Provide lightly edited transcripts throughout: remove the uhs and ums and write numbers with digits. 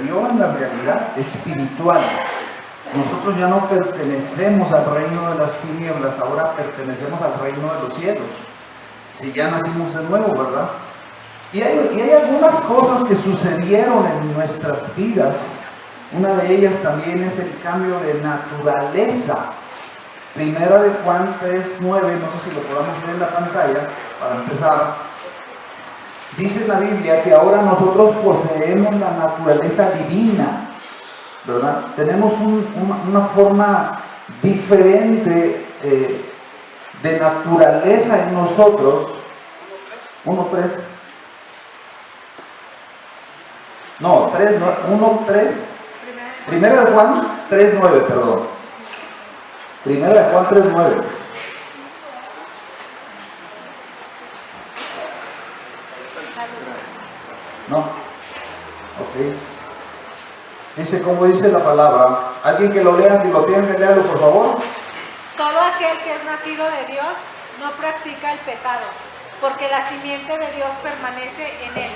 sucedió en la realidad espiritual. Nosotros ya no pertenecemos al reino de las tinieblas, ahora pertenecemos al reino de los cielos. Si ya nacimos de nuevo, ¿verdad? Y hay algunas cosas que sucedieron en nuestras vidas. Una de ellas también es el cambio de naturaleza. Primera de Juan 3:9, no sé si lo podamos ver en la pantalla, para empezar. Dice la Biblia que ahora nosotros poseemos la naturaleza divina, ¿verdad? Tenemos una forma diferente de naturaleza en nosotros. 1:3. No, 1:3. Primera de Juan 3:9, perdón. Primera de Juan 3:9. No. Ok. Dice, como dice la palabra. Alguien que lo lea, si lo tienen, léalo, por favor. Todo aquel que es nacido de Dios no practica el pecado, porque la simiente de Dios permanece en él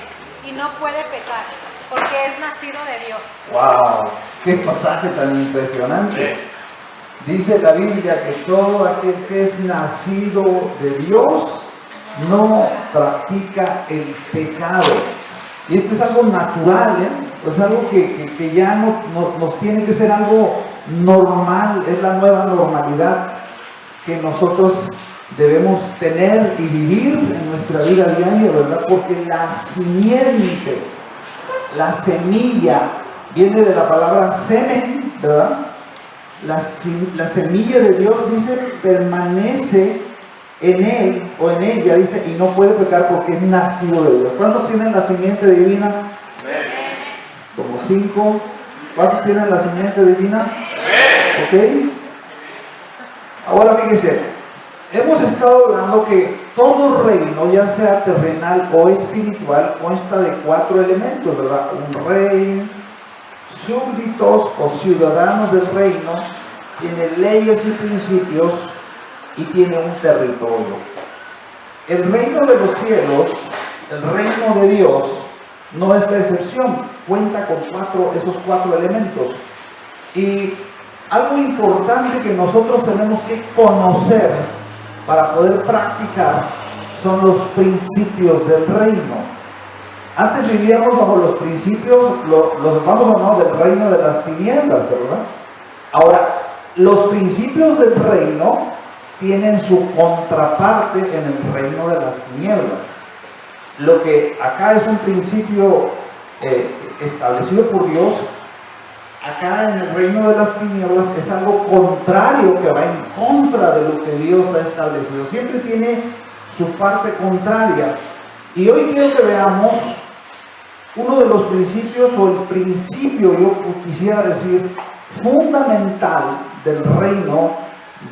y no puede pecar, porque es nacido de Dios. ¡Wow! ¡Qué pasaje tan impresionante! Dice la Biblia que todo aquel que es nacido de Dios no practica el pecado. Y esto es algo natural, es algo que ya nos tiene que ser algo normal, es la nueva normalidad que nosotros debemos tener y vivir en nuestra vida diaria, ¿verdad? Porque la simiente, la semilla, viene de la palabra semen, ¿verdad? La semilla de Dios, dice, permanece en él o en ella, dice, y no puede pecar porque es nacido de Dios. ¿Cuántos tienen la simiente divina? Como 5. ¿Cuántos tienen la simiente divina? ¿Ok? Ahora fíjese, hemos estado hablando que todo reino, ya sea terrenal o espiritual, consta de 4 elementos, ¿verdad? Un rey, súbditos o ciudadanos del reino, tiene leyes y principios y tiene un territorio. El reino de los cielos, el reino de Dios, no es la excepción, cuenta con esos 4 elementos. Y algo importante que nosotros tenemos que conocer para poder practicar son los principios del reino. Antes vivíamos bajo los principios, los vamos a hablar del reino de las tinieblas, ¿verdad? Ahora, los principios del reino tienen su contraparte en el reino de las tinieblas. Lo que acá es un principio establecido por Dios, acá en el reino de las tinieblas es algo contrario que va en contra de lo que Dios ha establecido. Siempre tiene su parte contraria. Y hoy quiero que veamos uno de los principios, o el principio, yo quisiera decir, fundamental del reino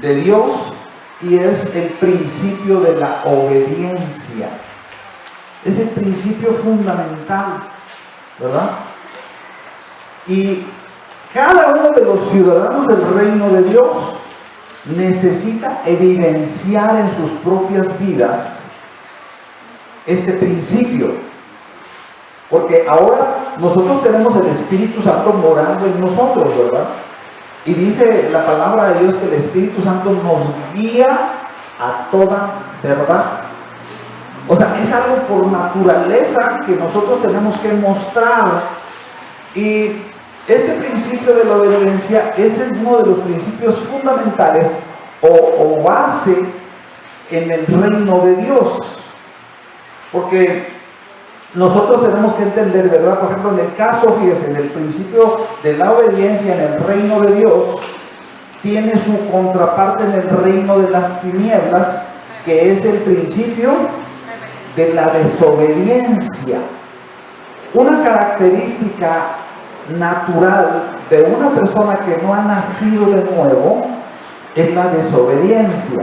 de Dios, y es el principio de la obediencia. Es el principio fundamental, ¿verdad? Y cada uno de los ciudadanos del reino de Dios necesita evidenciar en sus propias vidas este principio. Porque ahora nosotros tenemos el Espíritu Santo morando en nosotros, ¿verdad? Y dice la palabra de Dios que el Espíritu Santo nos guía a toda verdad. O sea, es algo por naturaleza que nosotros tenemos que mostrar. Y este principio de la obediencia es uno de los principios fundamentales o base en el reino de Dios. Porque nosotros tenemos que entender, ¿verdad? Por ejemplo, en el caso, fíjense, en el principio de la obediencia en el reino de Dios, tiene su contraparte en el reino de las tinieblas, que es el principio de la desobediencia. Una característica natural de una persona que no ha nacido de nuevo es la desobediencia.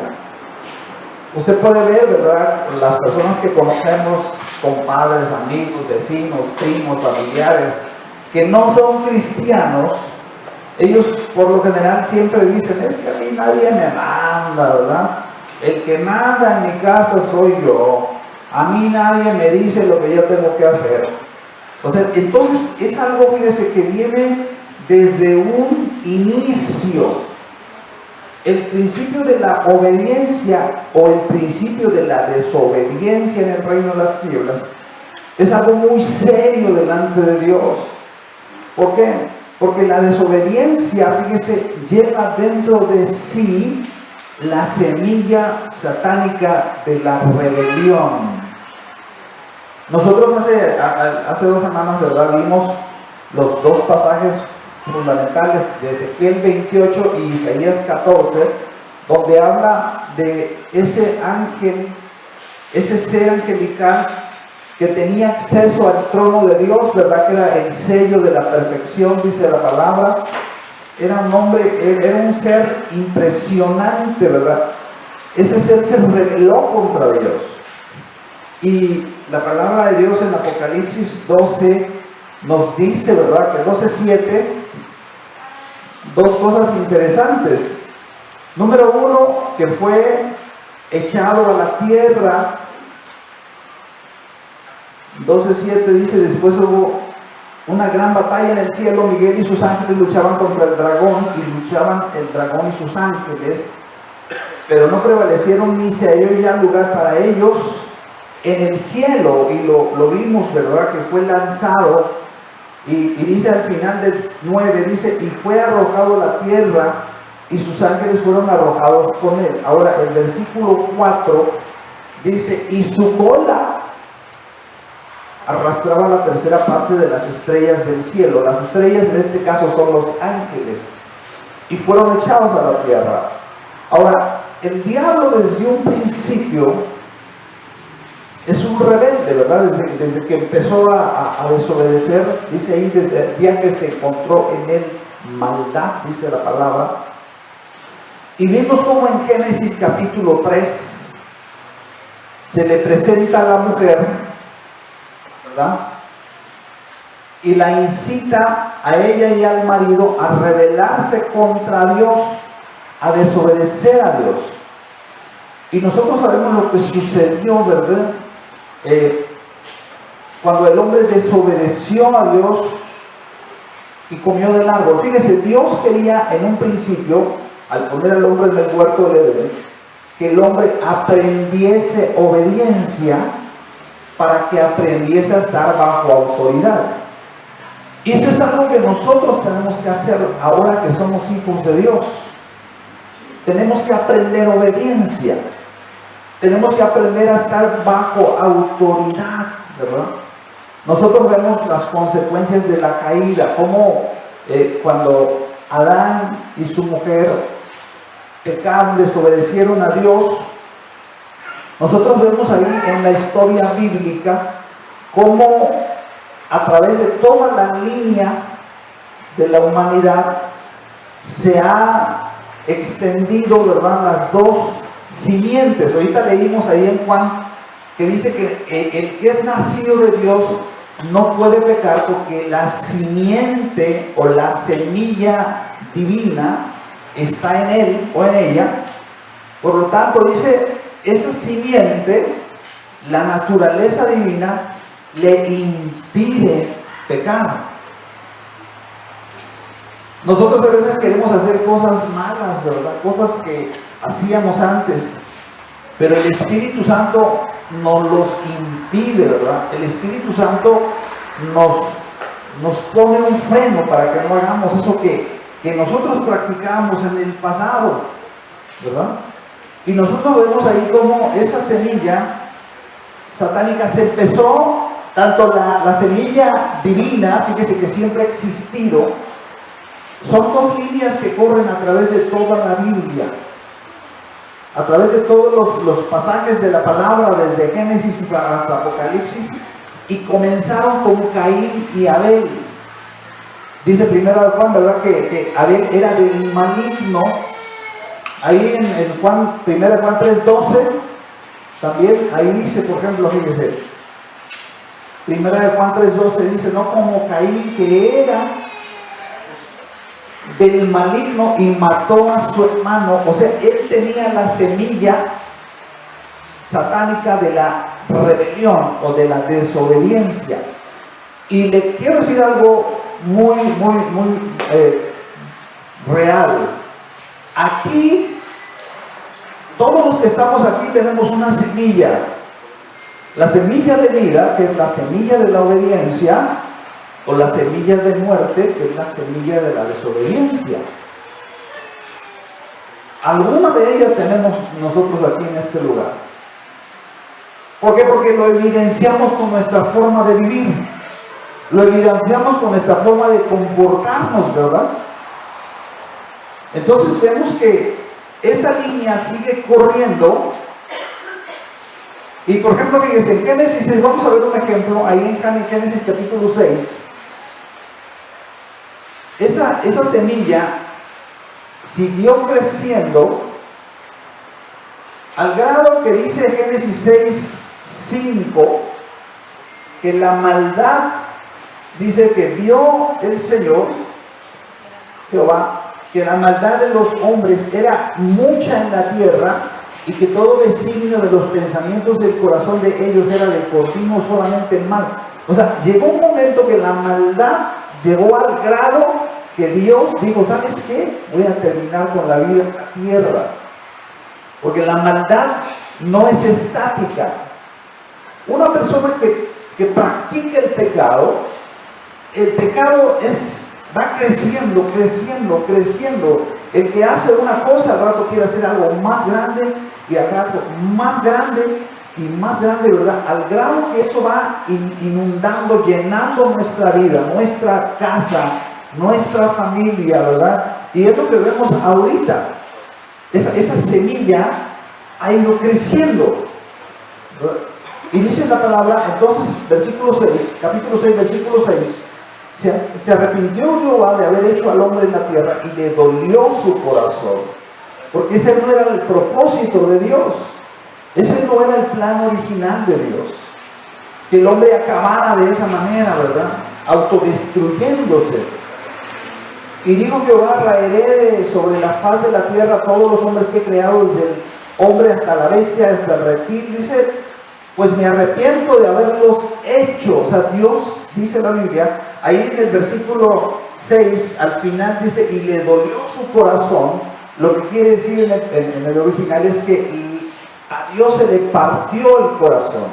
Usted puede ver, ¿verdad? Las personas que conocemos, compadres, amigos, vecinos, primos, familiares, que no son cristianos, ellos por lo general siempre dicen, es que a mí nadie me manda, ¿verdad? El que manda en mi casa soy yo. A mí nadie me dice lo que yo tengo que hacer. O sea, entonces es algo, fíjese, que viene desde un inicio. El principio de la obediencia o el principio de la desobediencia en el reino de las tinieblas es algo muy serio delante de Dios. ¿Por qué? Porque la desobediencia, fíjese, lleva dentro de sí la semilla satánica de la rebelión. Nosotros hace 2 semanas, ¿verdad?, vimos los 2 pasajes fundamentales de Ezequiel 28 y Isaías 14, donde habla de ese ángel, ese ser angelical que tenía acceso al trono de Dios, ¿verdad?, que era el sello de la perfección, dice la palabra. Era un hombre, era un ser impresionante, ¿verdad? Ese ser se rebeló contra Dios. Y la palabra de Dios en Apocalipsis 12 nos dice, ¿verdad?, que 12:7, 2 cosas interesantes. Número 1, que fue echado a la tierra. 12:7 dice: después hubo una gran batalla en el cielo, Miguel y sus ángeles luchaban contra el dragón, y luchaban el dragón y sus ángeles, pero no prevalecieron, ni se halló ya lugar para ellos en el cielo. Y lo vimos, ¿verdad?, que fue lanzado, y dice al final del 9, dice: y fue arrojado a la tierra, y sus ángeles fueron arrojados con él. Ahora el versículo 4 dice: y su cola arrastraba la tercera parte de las estrellas del cielo. Las estrellas en este caso son los ángeles, y fueron echados a la tierra. Ahora, el diablo desde un principio es un rebelde, ¿verdad? Desde que empezó a desobedecer, dice ahí, desde el día que se encontró en él maldad, dice la palabra. Y vimos como en Génesis capítulo 3 se le presenta a la mujer, ¿verdad?, y la incita a ella y al marido a rebelarse contra Dios, a desobedecer a Dios. Y nosotros sabemos lo que sucedió, ¿verdad?, cuando el hombre desobedeció a Dios y comió del árbol. Fíjese, Dios quería en un principio, al poner al hombre en el huerto del Edén, que el hombre aprendiese obediencia, para que aprendiese a estar bajo autoridad. Y eso es algo que nosotros tenemos que hacer ahora que somos hijos de Dios. Tenemos que aprender obediencia. Tenemos que aprender a estar bajo autoridad, ¿verdad? Nosotros vemos las consecuencias de la caída, como cuando Adán y su mujer pecaron, desobedecieron a Dios. Nosotros vemos ahí en la historia bíblica cómo a través de toda la línea de la humanidad se ha extendido, ¿verdad?, las 2 simientes. Ahorita leímos ahí en Juan que dice que el que es nacido de Dios no puede pecar, porque la simiente o la semilla divina está en él o en ella. Por lo tanto, dice, esa simiente, la naturaleza divina, le impide pecar. Nosotros a veces queremos hacer cosas malas, ¿verdad?, cosas que hacíamos antes, pero el Espíritu Santo nos los impide, ¿verdad? El Espíritu Santo nos pone un freno para que no hagamos eso que nosotros practicábamos en el pasado, ¿verdad? Y nosotros vemos ahí como esa semilla satánica se empezó, tanto la semilla divina, fíjese que siempre ha existido. Son 2 líneas que corren a través de toda la Biblia, a través de todos los pasajes de la palabra, desde Génesis hasta Apocalipsis, y comenzaron con Caín y Abel. Dice 1 Juan, ¿verdad?, que Abel era del maligno. Ahí en 1 Juan 3:12, también ahí dice, por ejemplo, fíjese, 1 Juan 3:12 dice: no como Caín, que era del maligno y mató a su hermano. O sea, él tenía la semilla satánica de la rebelión o de la desobediencia. Y le quiero decir algo muy real. Aquí, todos los que estamos aquí tenemos una semilla. La semilla de vida, que es la semilla de la obediencia, o la semilla de muerte, que es la semilla de la desobediencia. Alguna de ellas tenemos nosotros aquí en este lugar. ¿Por qué? Porque lo evidenciamos con nuestra forma de vivir. Lo evidenciamos con nuestra forma de comportarnos, ¿verdad? Entonces vemos que esa línea sigue corriendo. Y por ejemplo, fíjense, en Génesis, vamos a ver un ejemplo, ahí en Génesis capítulo 6. Esa semilla siguió creciendo al grado que dice Génesis 6:5, que la maldad, dice que vio el Señor, Jehová, que la maldad de los hombres era mucha en la tierra y que todo designio de los pensamientos del corazón de ellos era de continuo solamente mal. O sea, llegó un momento que la maldad llegó al grado que Dios dijo, ¿sabes qué? Voy a terminar con la vida en la tierra. Porque la maldad no es estática. Una persona que practica el pecado va creciendo. El que hace una cosa al rato quiere hacer algo más grande y al rato más grande y más grande, ¿verdad? Al grado que eso va inundando, llenando nuestra vida, nuestra casa, nuestra familia, ¿verdad? Y es lo que vemos ahorita. Esa semilla ha ido creciendo, ¿verdad? Y dice la palabra, entonces, capítulo 6, versículo 6, se arrepintió Jehová de haber hecho al hombre en la tierra y le dolió su corazón, porque ese no era el propósito de Dios, ese no era el plan original de Dios, que el hombre acabara de esa manera, ¿verdad? Autodestruyéndose. Y dijo Jehová, raeré sobre la faz de la tierra todos los hombres que he creado, desde el hombre hasta la bestia, hasta el reptil. Dice, pues me arrepiento de haberlos hecho. O sea, Dios, dice la Biblia, ahí en el versículo 6, al final dice, y le dolió su corazón. Lo que quiere decir en el original es que a Dios se le partió el corazón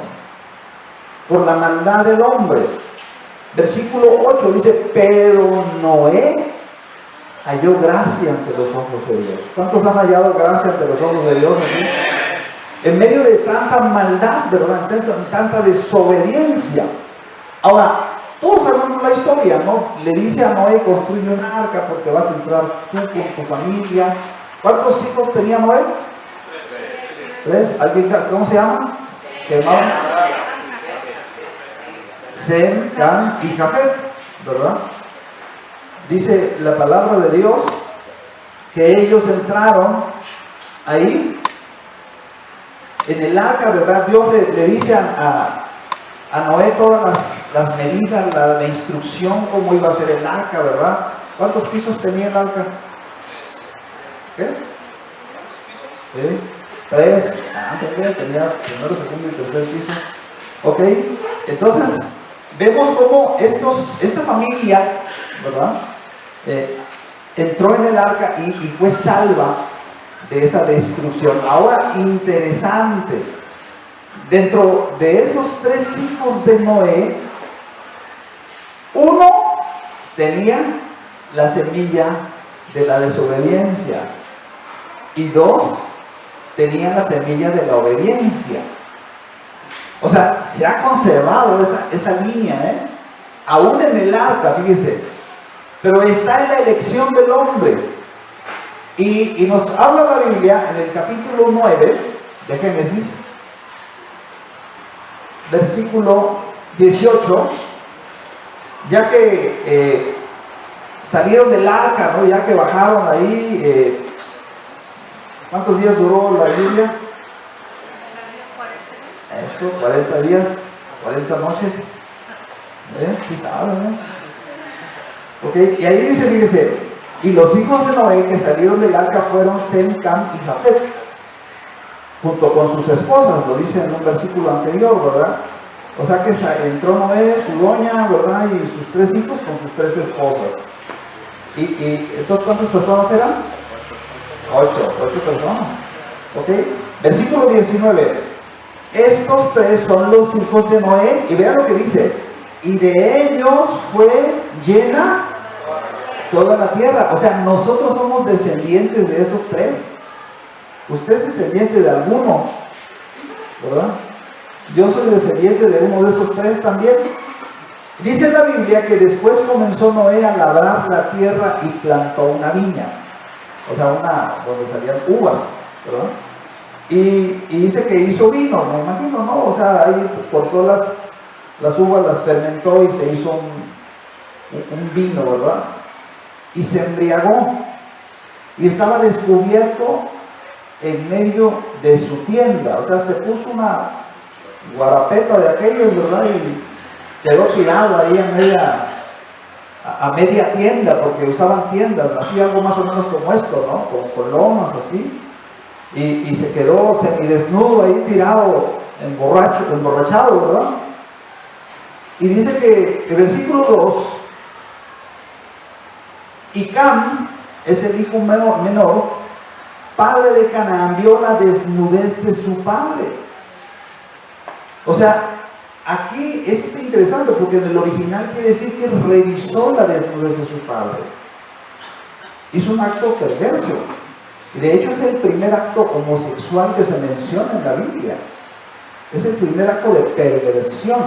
por la maldad del hombre. Versículo 8 dice, pero Noé halló gracia ante los ojos de Dios. ¿Cuántos han hallado gracia ante los ojos de Dios aquí? En medio de tanta maldad, ¿verdad? Tanta desobediencia. Ahora, todos sabemos la historia, ¿no? Le dice a Noé, construye un arca porque vas a entrar tú con tu familia. ¿Cuántos hijos tenía Noé? 3. ¿Alguien, cómo se llama? Sem, Cam y Jafet, ¿verdad? Dice la palabra de Dios que ellos entraron ahí en el arca, ¿verdad? Dios le dice a Noé todas las medidas, la instrucción, cómo iba a ser el arca, ¿verdad? ¿Cuántos pisos tenía el arca? ¿Qué? ¿Sí? 3. Tenía primero, segundo y tercer piso. Ok, entonces vemos cómo esta familia, ¿verdad? Entró en el arca y fue salva de esa destrucción. Ahora, interesante, dentro de esos 3 hijos de Noé, uno tenía la semilla de la desobediencia y 2 tenían la semilla de la obediencia. O sea, se ha conservado esa línea, aún en el arca, fíjese. Pero está en la elección del hombre. Y nos habla la Biblia en el capítulo 9 de Génesis, versículo 18, ya que salieron del arca, ¿no? Ya que bajaron ahí, ¿cuántos días duró la Biblia? Eso, 40 días, 40 noches. ¿Sí saben, Ok, y ahí dice, fíjese, y los hijos de Noé que salieron del arca fueron Sem, Cam y Jafet, junto con sus esposas, lo dice en un versículo anterior, ¿verdad? O sea que entró Noé, su doña, ¿verdad? Y sus 3 hijos con sus 3 esposas. Y entonces, ¿cuántas personas eran? 8 personas. ¿Ok? Versículo 19. Estos 3 son los hijos de Noé. Y vean lo que dice. Y de ellos fue llena toda la tierra. O sea, nosotros somos descendientes de esos 3. Usted es descendiente de alguno, ¿verdad? Yo soy descendiente de uno de esos 3 también. Dice la Biblia que después comenzó Noé a labrar la tierra y plantó una viña. O sea, donde salían uvas, ¿verdad? Y dice que hizo vino, me imagino, ¿no? O sea, ahí cortó las uvas, las fermentó y se hizo un vino, ¿verdad? Y se embriagó. Y estaba descubierto en medio de su tienda. O sea, se puso una guarapeta de aquellos, ¿verdad? Y quedó tirado ahí a media tienda, porque usaban tiendas, así algo más o menos como esto, ¿no? Como con lomas, así. Y se quedó semidesnudo ahí tirado, emborrachado, ¿verdad? Y dice que el versículo 2, y Cam es el hijo menor, padre de Canaán, vio la desnudez de su padre. O sea, aquí es interesante porque en el original quiere decir que revisó la desnudez de su padre. Hizo un acto perverso. Y de hecho es el primer acto homosexual que se menciona en la Biblia. Es el primer acto de perversión.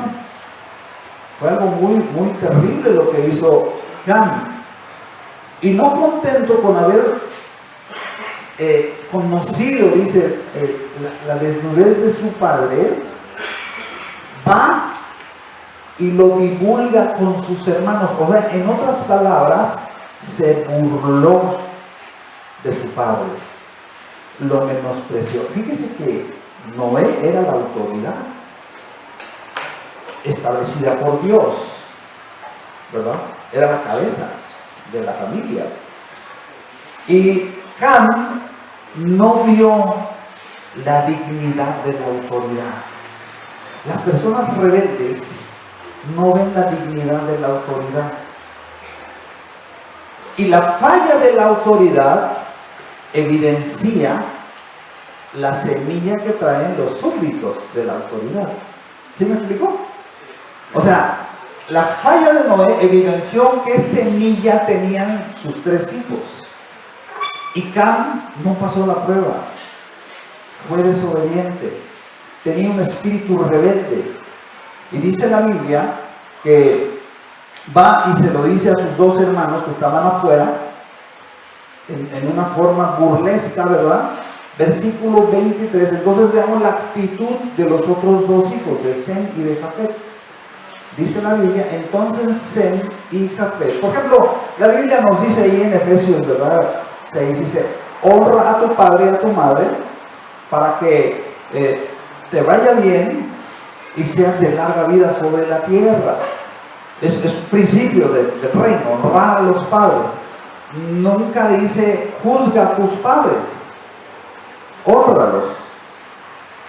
Fue algo muy, muy terrible lo que hizo Cam. Y no contento con haber conocido, dice, la desnudez de su padre, va y lo divulga con sus hermanos. O sea, en otras palabras, se burló de su padre, lo menospreció. Fíjese que Noé era la autoridad establecida por Dios, ¿verdad? Era la cabeza de la familia. Y Cam no vio la dignidad de la autoridad. Las personas rebeldes no ven la dignidad de la autoridad. Y la falla de la autoridad evidencia la semilla que traen los súbditos de la autoridad. ¿Sí me explicó? O sea, la falla de Noé evidenció qué semilla tenían sus 3 hijos. Y Cam no pasó la prueba. Fue desobediente. Tenía un espíritu rebelde. Y dice la Biblia que va y se lo dice a sus 2 hermanos que estaban afuera, en una forma burlesca, ¿verdad? Versículo 23. Entonces veamos la actitud de los otros 2 hijos, de Sem y de Jafet. Dice la Biblia, entonces Sem y Jafet. Por ejemplo, la Biblia nos dice ahí en Efesios, ¿verdad? 6 dice, honra a tu padre y a tu madre para que te vaya bien y seas de larga vida sobre la tierra. Es un principio del reino, honrar a los padres. Nunca dice, juzga a tus padres, hónralos.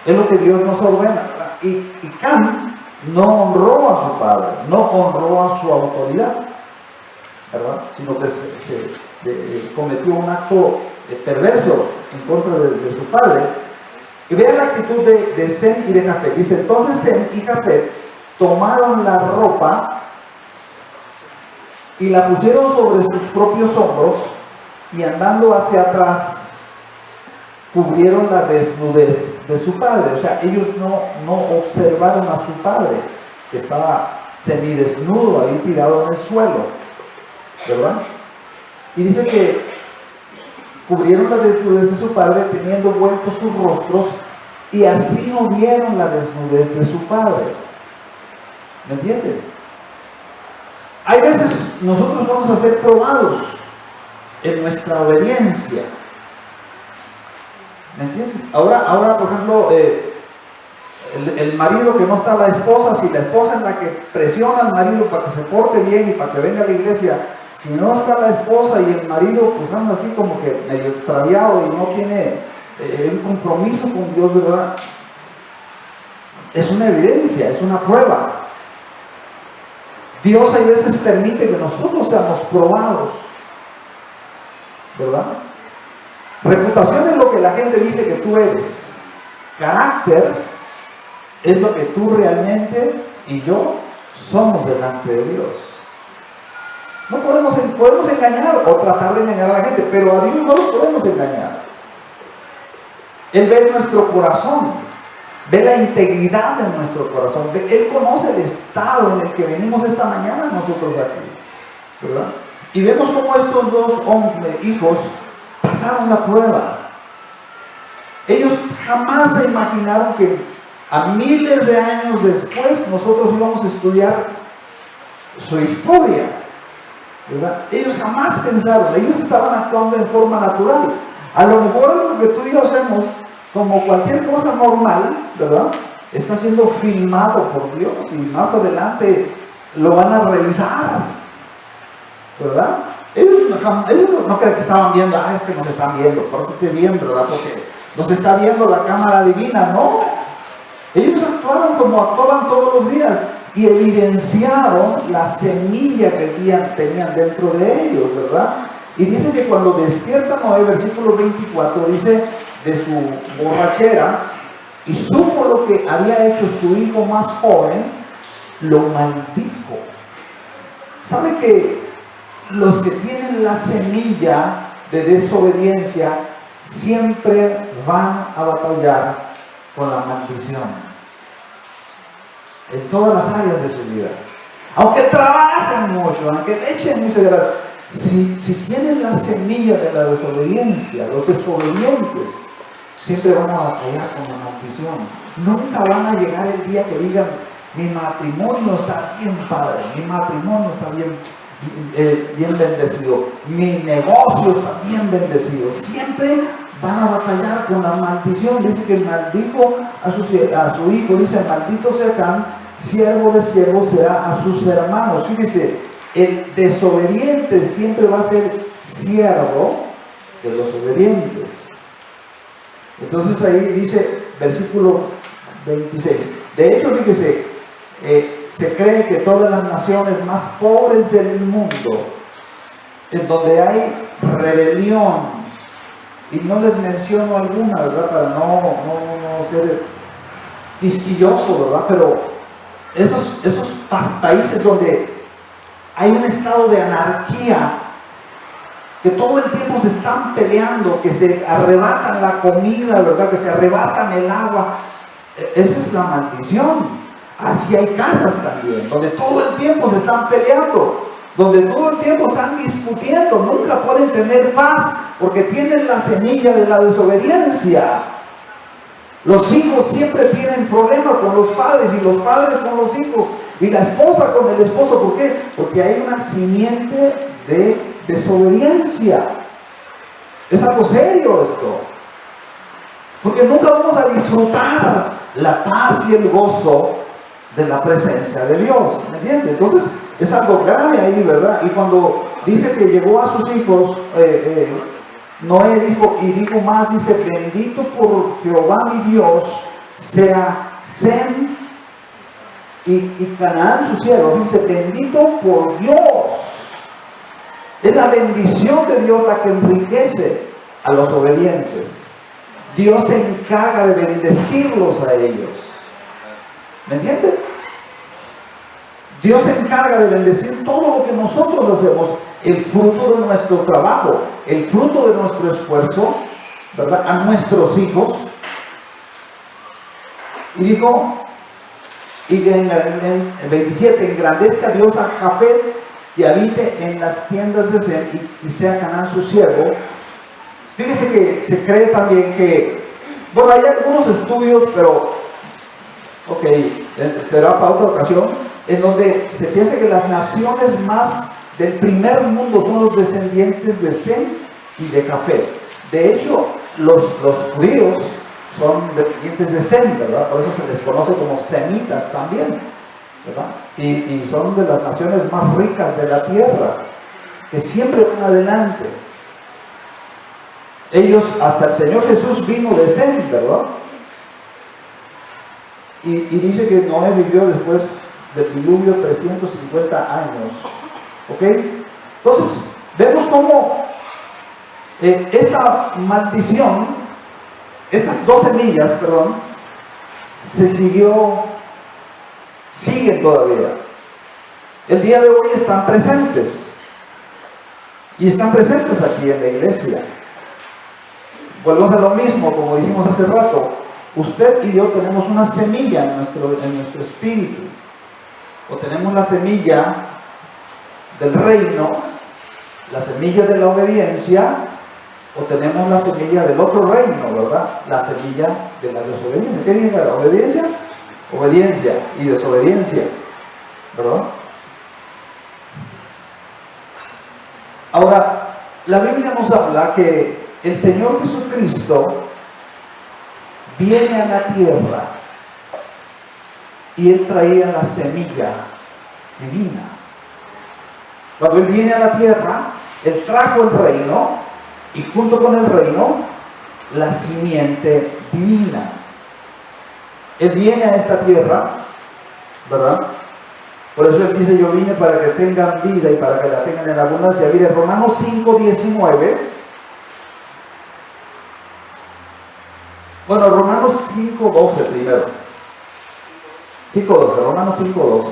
Es lo que Dios nos ordena. Y Cam no honró a su padre, no honró a su autoridad, ¿verdad? Sino que cometió un acto perverso en contra de su padre. Y vean la actitud de Sem y de Jafet. Dice, entonces Sem y Jafet tomaron la ropa y la pusieron sobre sus propios hombros y andando hacia atrás cubrieron la desnudez de su padre. O sea, ellos no observaron a su padre, que estaba semidesnudo ahí tirado en el suelo, ¿verdad? Y dice que cubrieron la desnudez de su padre teniendo vueltos sus rostros y así no vieron la desnudez de su padre. ¿Me entienden? Hay veces nosotros vamos a ser probados en nuestra obediencia. ¿Me entiendes? Ahora por ejemplo, el marido que no está la esposa, si la esposa es la que presiona al marido para que se porte bien y para que venga a la iglesia, si no está la esposa y el marido pues anda así como que medio extraviado y no tiene un compromiso con Dios, ¿verdad? es una evidencia, es una prueba. Dios a veces permite que nosotros seamos probados, ¿verdad? Reputación es lo que la gente dice que tú eres. Carácter es lo que tú realmente y yo somos delante de Dios. No podemos engañar o tratar de engañar a la gente, pero a Dios no lo podemos engañar. Él ve nuestro corazón, ve la integridad de nuestro corazón. Él conoce el estado en el que venimos esta mañana nosotros aquí, ¿verdad? Y vemos cómo estos dos hijos pasaron la prueba. Ellos jamás se imaginaron que a miles de años después nosotros íbamos a estudiar su historia, ¿verdad? Ellos jamás pensaron, ellos estaban actuando en forma natural. A lo mejor lo que tú y yo hacemos, como cualquier cosa normal, ¿verdad?, está siendo filmado por Dios y más adelante lo van a revisar, ¿verdad? Ellos no creen que estaban viendo, es que nos están viendo, pórtate bien, ¿verdad? Porque nos está viendo la cámara divina, no. Ellos actuaron como actuaban todos los días y evidenciaron la semilla que tenían dentro de ellos, ¿verdad? Y dice que cuando despierta Noé, versículo 24, dice de su borrachera, y supo lo que había hecho su hijo más joven, lo maldijo. ¿Sabe que los que tienen la semilla de desobediencia siempre van a batallar con la maldición? En todas las áreas de su vida. Aunque trabajen mucho, aunque le echen muchas ganas, si tienen la semilla de la desobediencia, los desobedientes siempre van a batallar con la maldición. Nunca van a llegar el día que digan, mi matrimonio está bien padre, mi matrimonio está bien bendecido, mi negocio está bien bendecido. Siempre van a batallar con la maldición. Dice que maldijo a su hijo, dice, maldito sea Cam, siervo de siervos será a sus hermanos. Fíjese, el desobediente siempre va a ser siervo de los obedientes. Entonces ahí dice, versículo 26, de hecho, fíjese, se cree que todas las naciones más pobres del mundo, en donde hay rebelión, y no les menciono alguna, ¿verdad?, para no ser quisquilloso, ¿verdad?, pero esos países donde hay un estado de anarquía, que todo el tiempo se están peleando, que se arrebatan la comida, ¿verdad?, que se arrebatan el agua, esa es la maldición. Así hay casas también, donde todo el tiempo se están peleando, donde todo el tiempo están discutiendo, nunca pueden tener paz, porque tienen la semilla de la desobediencia. Los hijos siempre tienen problemas con los padres, y los padres con los hijos, y la esposa con el esposo. ¿Por qué? Porque hay una simiente de desobediencia. Es algo serio esto, porque nunca vamos a disfrutar la paz y el gozo de la presencia de Dios, ¿me entiendes? Entonces es algo grave ahí, ¿verdad? Y cuando dice que llegó a sus hijos, Noé dijo más, dice, bendito por Jehová mi Dios sea Sem y Canaán su siervo. Dice, bendito por Dios. Es la bendición de Dios la que enriquece a los obedientes. Dios se encarga de bendecirlos a ellos. ¿Me entienden? Dios se encarga de bendecir todo lo que nosotros hacemos, el fruto de nuestro trabajo, el fruto de nuestro esfuerzo, ¿verdad?, a nuestros hijos. Y dijo, y en 27, engrandezca Dios a Jafet y habite en las tiendas de Sem y sea Canaán su siervo. Fíjese que se cree también que, bueno, hay algunos estudios, pero ok, será para otra ocasión, en donde se piensa que las naciones más del primer mundo son los descendientes de Sem y de Jafet. De hecho, los judíos son descendientes de Sem, ¿verdad? Por eso se les conoce como semitas también, ¿verdad? Y son de las naciones más ricas de la tierra, que siempre van adelante. Ellos, hasta el Señor Jesús vino de Sem, ¿verdad? Y dice que Noé vivió después del diluvio 350 años. ¿Ok? Entonces, vemos cómo esta maldición, estas dos semillas, perdón, siguen todavía. El día de hoy están presentes. Y están presentes aquí en la iglesia. Volvemos a lo mismo, como dijimos hace rato. Usted y yo tenemos una semilla en nuestro espíritu. O tenemos la semilla del reino, la semilla de la obediencia, o tenemos la semilla del otro reino, ¿verdad? La semilla de la desobediencia. ¿Qué dije? ¿Obediencia? Obediencia y desobediencia, ¿verdad? Ahora, la Biblia nos habla que el Señor Jesucristo viene a la tierra y Él traía la semilla divina. Cuando Él viene a la tierra, Él trajo el reino y junto con el reino, la simiente divina. Él viene a esta tierra, ¿verdad? Por eso Él dice, yo vine para que tengan vida y para que la tengan en abundancia. Mire, Romanos 5:19. Bueno, Romanos 5:12 primero. 5:12, Romanos 5:12.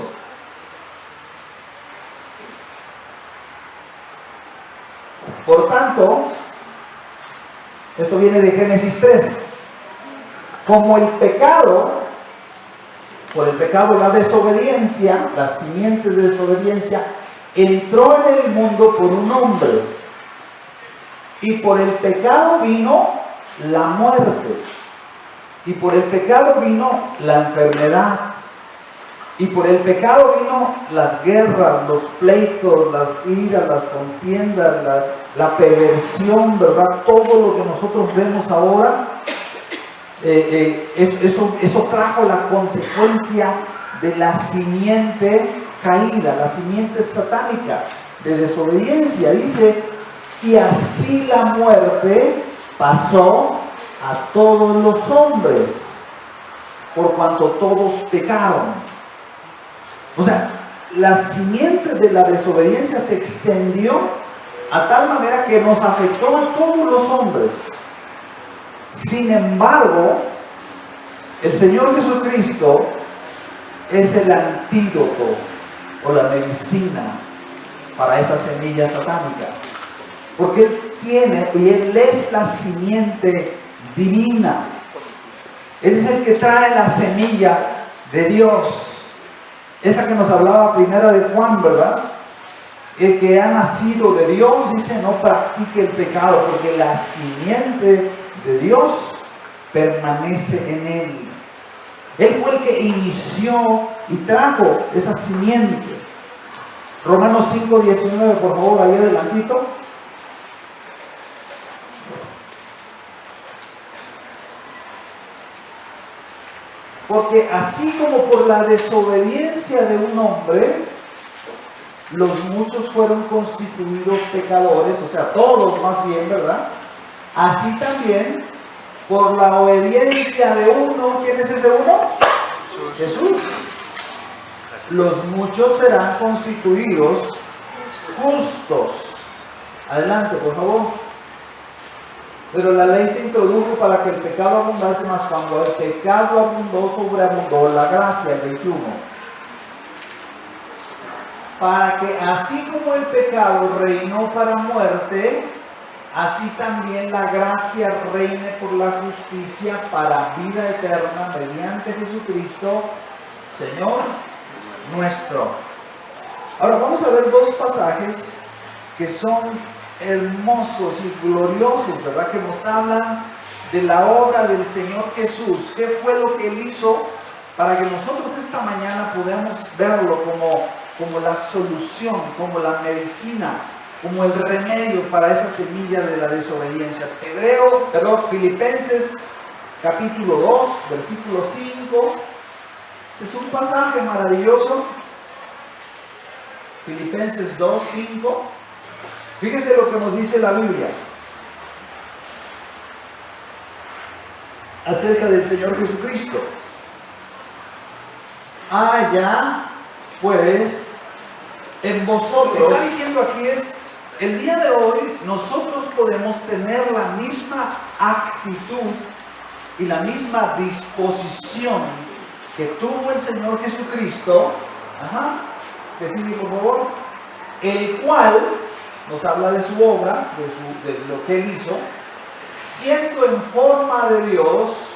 Por tanto, esto viene de Génesis 3. Como el pecado, por el pecado la desobediencia, la simiente de desobediencia, entró en el mundo por un hombre. Y por el pecado vino la muerte. Y por el pecado vino la enfermedad. Y por el pecado vino las guerras, los pleitos, las iras, las contiendas, la perversión, ¿verdad? Todo lo que nosotros vemos ahora, eso trajo la consecuencia de la simiente caída, la simiente satánica de desobediencia. Dice, y así la muerte pasó a todos los hombres, por cuanto todos pecaron. O sea, la simiente de la desobediencia se extendió a tal manera que nos afectó a todos los hombres. Sin embargo, el Señor Jesucristo es el antídoto o la medicina para esa semilla satánica. Porque Él tiene y Él es la simiente divina. Él es el que trae la semilla de Dios. Esa que nos hablaba primera de Juan, ¿verdad? El que ha nacido de Dios, dice, no practique el pecado, porque la simiente de Dios permanece en él. Él fue el que inició y trajo esa simiente. Romanos 5:19, por favor, ahí adelantito. Porque así como por la desobediencia de un hombre, los muchos fueron constituidos pecadores, o sea, todos más bien, ¿verdad? Así también, por la obediencia de uno, ¿quién es ese uno? Jesús. Los muchos serán constituidos justos. Adelante, por favor. Pero la ley se introdujo para que el pecado abundase, más cuando el pecado abundó, sobreabundó la gracia, el 21. Para que así como el pecado reinó para muerte, así también la gracia reine por la justicia para vida eterna mediante Jesucristo, Señor nuestro. Ahora vamos a ver dos pasajes que son hermosos y gloriosos, ¿verdad? Que nos hablan de la obra del Señor Jesús. ¿Qué fue lo que Él hizo para que nosotros esta mañana podamos verlo como la solución, como la medicina, como el remedio para esa semilla de la desobediencia? Filipenses capítulo 2, versículo 5. Es un pasaje maravilloso. Filipenses 2, 5. Fíjese lo que nos dice la Biblia acerca del Señor Jesucristo. haya pues en vosotros. Lo que está diciendo aquí es, el día de hoy nosotros podemos tener la misma actitud y la misma disposición que tuvo el Señor Jesucristo. Decidme por favor. El cual nos habla de su obra, de lo que Él hizo, siendo en forma de Dios,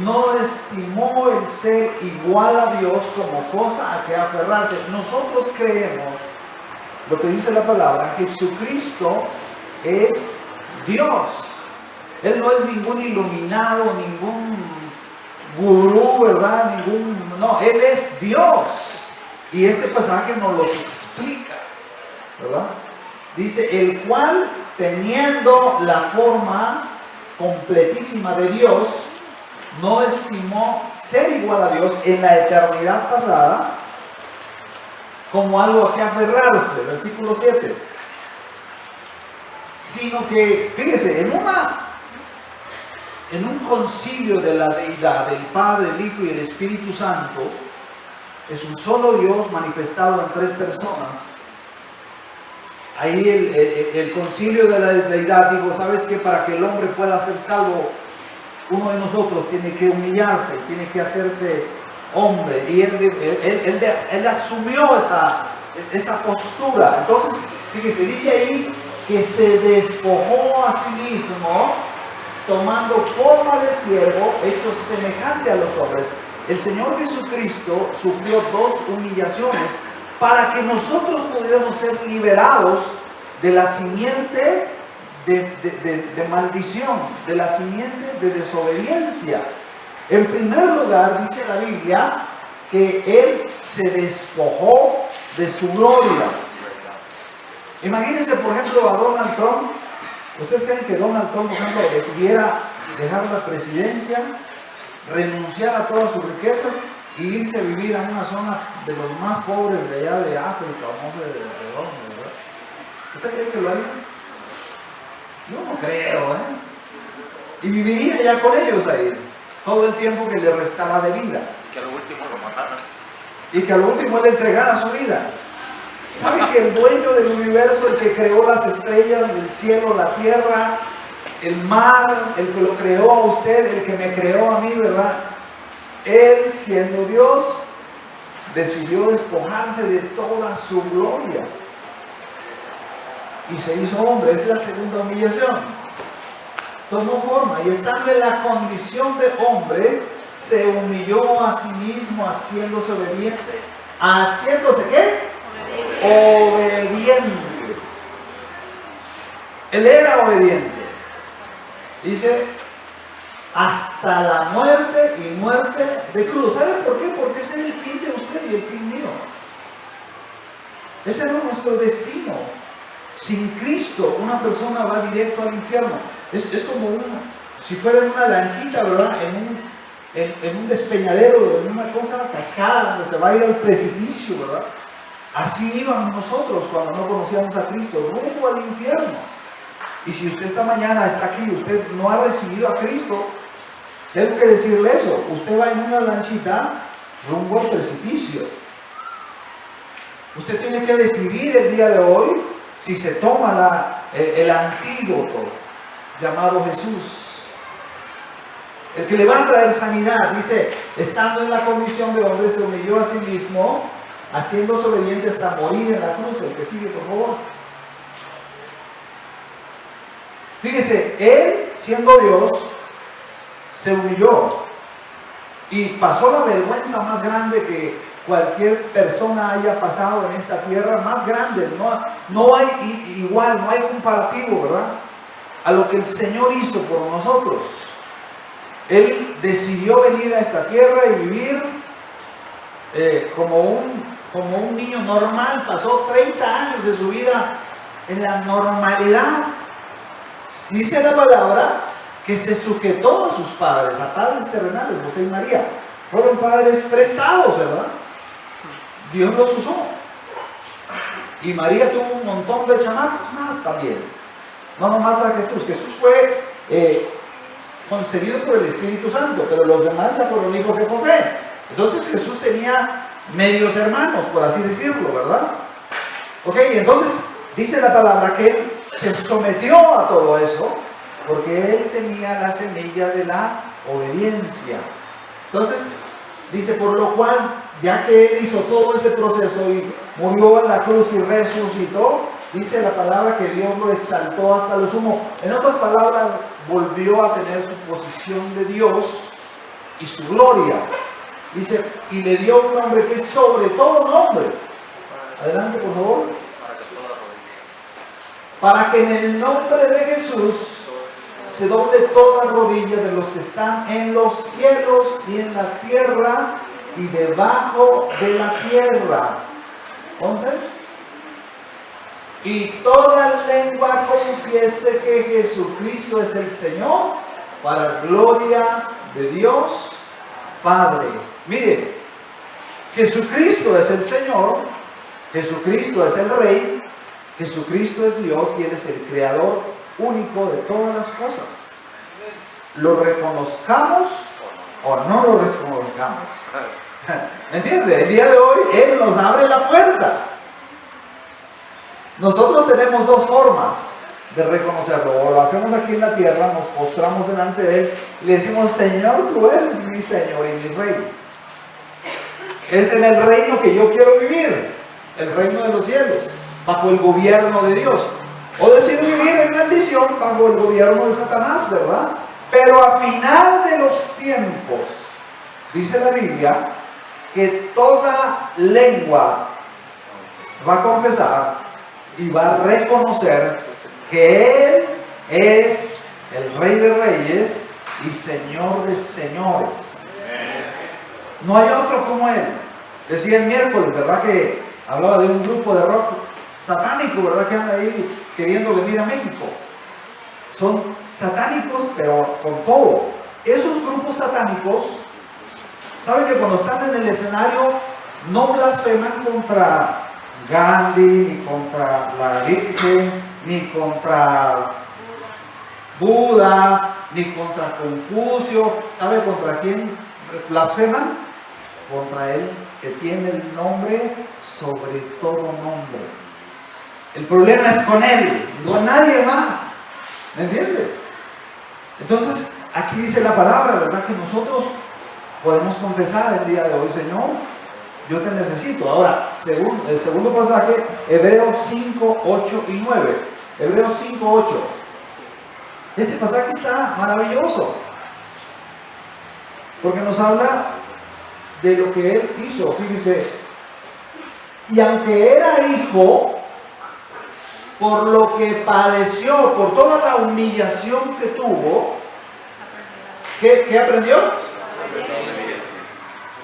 no estimó el ser igual a Dios como cosa a que aferrarse. Nosotros creemos, lo que dice la palabra, Jesucristo es Dios. Él no es ningún iluminado, ningún gurú, ¿verdad? No, Él es Dios. Y este pasaje nos lo explica, ¿verdad? Dice, el cual, teniendo la forma completísima de Dios, no estimó ser igual a Dios en la eternidad pasada como algo a que aferrarse, versículo 7. Sino que, fíjese, en un concilio de la deidad, del Padre, el Hijo y el Espíritu Santo, es un solo Dios manifestado en tres personas. Ahí el concilio de la deidad dijo, ¿sabes qué? Para que el hombre pueda ser salvo, uno de nosotros tiene que humillarse, tiene que hacerse hombre. Y él asumió esa postura. Entonces, fíjese, dice ahí que se despojó a sí mismo, tomando forma de siervo, hecho semejante a los hombres. El Señor Jesucristo sufrió dos humillaciones para que nosotros pudiéramos ser liberados de la simiente de maldición, de la simiente de desobediencia. En primer lugar, dice la Biblia que Él se despojó de su gloria. Imagínense, por ejemplo, a Donald Trump. ¿Ustedes creen que Donald Trump, por ejemplo, decidiera dejar la presidencia, renunciar a todas sus riquezas y irse a vivir a una zona de los más pobres de allá de África o no sé de dónde, ¿verdad? ¿Usted cree que lo haría? Yo no creo, Y viviría ya con ellos ahí, todo el tiempo que le restara de vida. Y que a lo último lo mataran. Y que a lo último le entregara su vida. ¿Sabe que el dueño del universo, el que creó las estrellas, el cielo, la tierra, el mar, el que lo creó a usted, el que me creó a mí, ¿verdad? Él, siendo Dios, decidió despojarse de toda su gloria y se hizo hombre. Es la segunda humillación. Tomó forma y estando en la condición de hombre, se humilló a sí mismo, haciéndose obediente. ¿Haciéndose qué? Obediente. Él era obediente. Dice, hasta la muerte y muerte de cruz. ¿Saben por qué? Porque ese es el fin de usted y el fin mío. Ese es nuestro destino. Sin Cristo, una persona va directo al infierno. Es como si fuera en una lanchita, ¿verdad? En un despeñadero, en una cosa cascada, donde se va a ir al precipicio, ¿verdad? Así íbamos nosotros cuando no conocíamos a Cristo, rumbo al infierno. Y si usted esta mañana está aquí y usted no ha recibido a Cristo, tengo que decirle eso. Usted va en una lanchita rumbo al precipicio. Usted tiene que decidir el día de hoy si se toma el antídoto llamado Jesús, el que le va a traer sanidad. Dice, estando en la condición de hombre, se humilló a sí mismo, haciéndose obediente hasta morir en la cruz. El que sigue, por favor. Fíjese, Él, siendo Dios, se humilló y pasó la vergüenza más grande que cualquier persona haya pasado en esta tierra, más grande. No hay igual, no hay comparativo, ¿verdad? A lo que el Señor hizo por nosotros. Él decidió venir a esta tierra y vivir como un niño normal. Pasó 30 años de su vida en la normalidad. Dice la palabra que se sujetó a sus padres, a padres terrenales, José y María. Fueron padres prestados, ¿verdad? Dios los usó. Y María tuvo un montón de chamacos más también. No nomás a Jesús. Jesús fue concebido por el Espíritu Santo, pero los demás ya fueron hijos de José. Entonces Jesús tenía medios hermanos, por así decirlo, ¿verdad? Ok, entonces dice la palabra que él se sometió a todo eso porque él tenía la semilla de la obediencia. Entonces dice, por lo cual, ya que él hizo todo ese proceso y murió en la cruz y resucitó, dice la palabra que Dios lo exaltó hasta lo sumo. En otras palabras, volvió a tener su posición de Dios y su gloria. Dice, y le dio un nombre que es sobre todo nombre. Adelante, por favor. Para que en el nombre de Jesús se doble toda rodilla de los que están en los cielos y en la tierra y debajo de la tierra. 11. Y toda lengua confiese que Jesucristo es el Señor, para gloria de Dios Padre. Miren, Jesucristo es el Señor, Jesucristo es el Rey, Jesucristo es Dios y Él es el Creador único de todas las cosas. Lo reconozcamos o no lo reconozcamos. ¿Me entiende? El día de hoy Él nos abre la puerta. Nosotros tenemos dos formas de reconocerlo. O lo hacemos aquí en la tierra, nos postramos delante de Él y le decimos, Señor, tú eres mi Señor y mi Rey. Es en el reino que yo quiero vivir, el reino de los cielos, bajo el gobierno de Dios. O decir vivir en maldición bajo el gobierno de Satanás, ¿verdad? Pero a final de los tiempos, dice la Biblia, que toda lengua va a confesar y va a reconocer que Él es el Rey de Reyes y Señor de Señores. No hay otro como Él. Decía el miércoles, ¿verdad? Que hablaba de un grupo de rock satánico, ¿verdad? Que anda ahí queriendo venir a México. Son satánicos, pero con todo. Esos grupos satánicos, ¿saben que cuando están en el escenario no blasfeman contra Gandhi, ni contra la Virgen, ni contra Buda, ni contra Confucio? ¿Sabe contra quién blasfeman? Contra Él que tiene el nombre sobre todo nombre. El problema es con Él, no nadie más. ¿Me entiende? Entonces, aquí dice la palabra, ¿verdad? Que nosotros podemos confesar el día de hoy, Señor, yo te necesito. Ahora, el segundo pasaje, Hebreos 5, 8 y 9. Hebreos 5, 8. Este pasaje está maravilloso, porque nos habla de lo que Él hizo. Fíjese, y aunque era hijo, por lo que padeció, por toda la humillación que tuvo, ¿qué aprendió?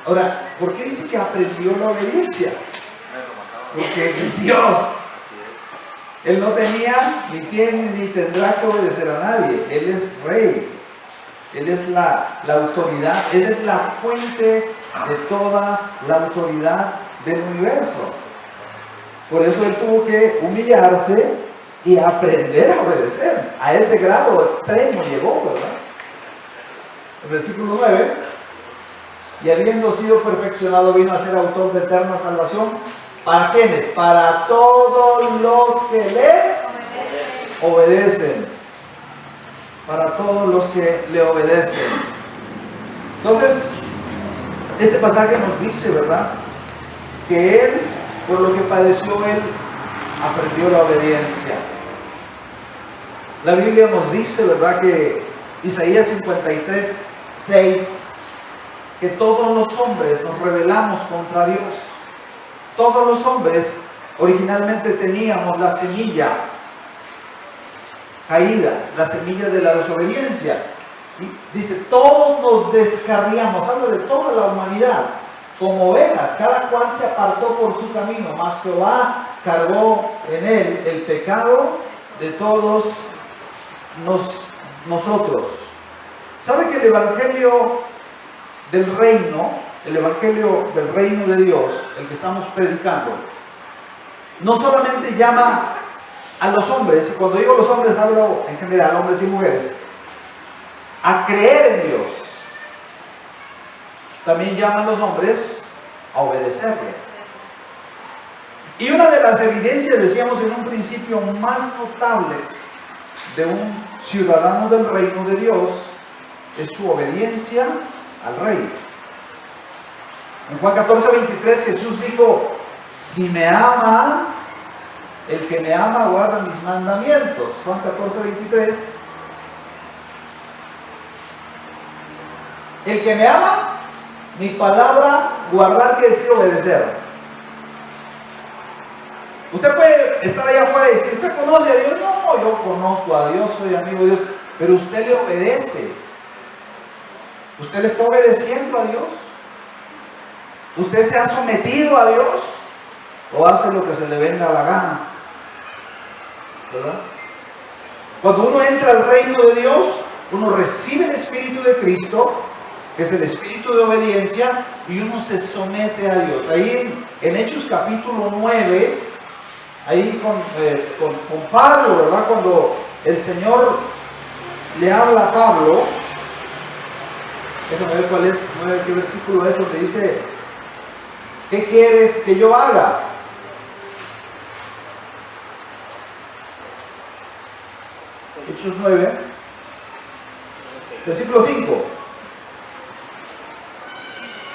Ahora, ¿por qué dice que aprendió la obediencia? Porque Él es Dios. Él no tenía, ni tiene, ni tendrá que obedecer a nadie. Él es Rey. Él es la autoridad. Él es la fuente de toda la autoridad del universo. Por eso Él tuvo que humillarse y aprender a obedecer. A ese grado extremo llegó, ¿verdad? El versículo 9. Y habiendo sido perfeccionado, vino a ser autor de eterna salvación. ¿Para quiénes? Para todos los que le obedecen. Para todos los que le obedecen. Entonces, este pasaje nos dice, ¿verdad? Que Él, por lo que padeció, Él aprendió la obediencia. La Biblia nos dice, ¿verdad? Que Isaías 53, 6, que todos los hombres nos rebelamos contra Dios. Todos los hombres originalmente teníamos la semilla caída, la semilla de la desobediencia. Y dice, todos nos descarriamos, habla de toda la humanidad, como ovejas, cada cual se apartó por su camino, mas Jehová cargó en él el pecado de todos nosotros. ¿Sabe que el evangelio del reino, el evangelio del reino de Dios, el que estamos predicando, no solamente llama a los hombres, y cuando digo los hombres hablo en general, hombres y mujeres, a creer en Dios, también llama a los hombres a obedecerle. Y una de las evidencias, decíamos en un principio, más notables de un ciudadano del reino de Dios es su obediencia al rey. En Juan 14:23 Jesús dijo: si me ama, el que me ama guarda mis mandamientos. Juan 14:23. El que me ama, mi palabra guardar, quiere decir obedecer. Usted puede estar allá afuera y decir: ¿usted conoce a Dios? No, yo conozco a Dios, soy amigo de Dios. Pero usted le obedece. ¿Usted le está obedeciendo a Dios? ¿Usted se ha sometido a Dios? ¿O hace lo que se le venga a la gana? ¿Verdad? Cuando uno entra al reino de Dios, uno recibe el Espíritu de Cristo, que es el Espíritu de obediencia, y uno se somete a Dios. Ahí en Hechos capítulo 9, ahí con Pablo, ¿verdad? Cuando el Señor le habla a Pablo, déjame ver cuál es, qué versículo es, donde dice: ¿qué quieres que yo haga? Hechos 9, versículo 5.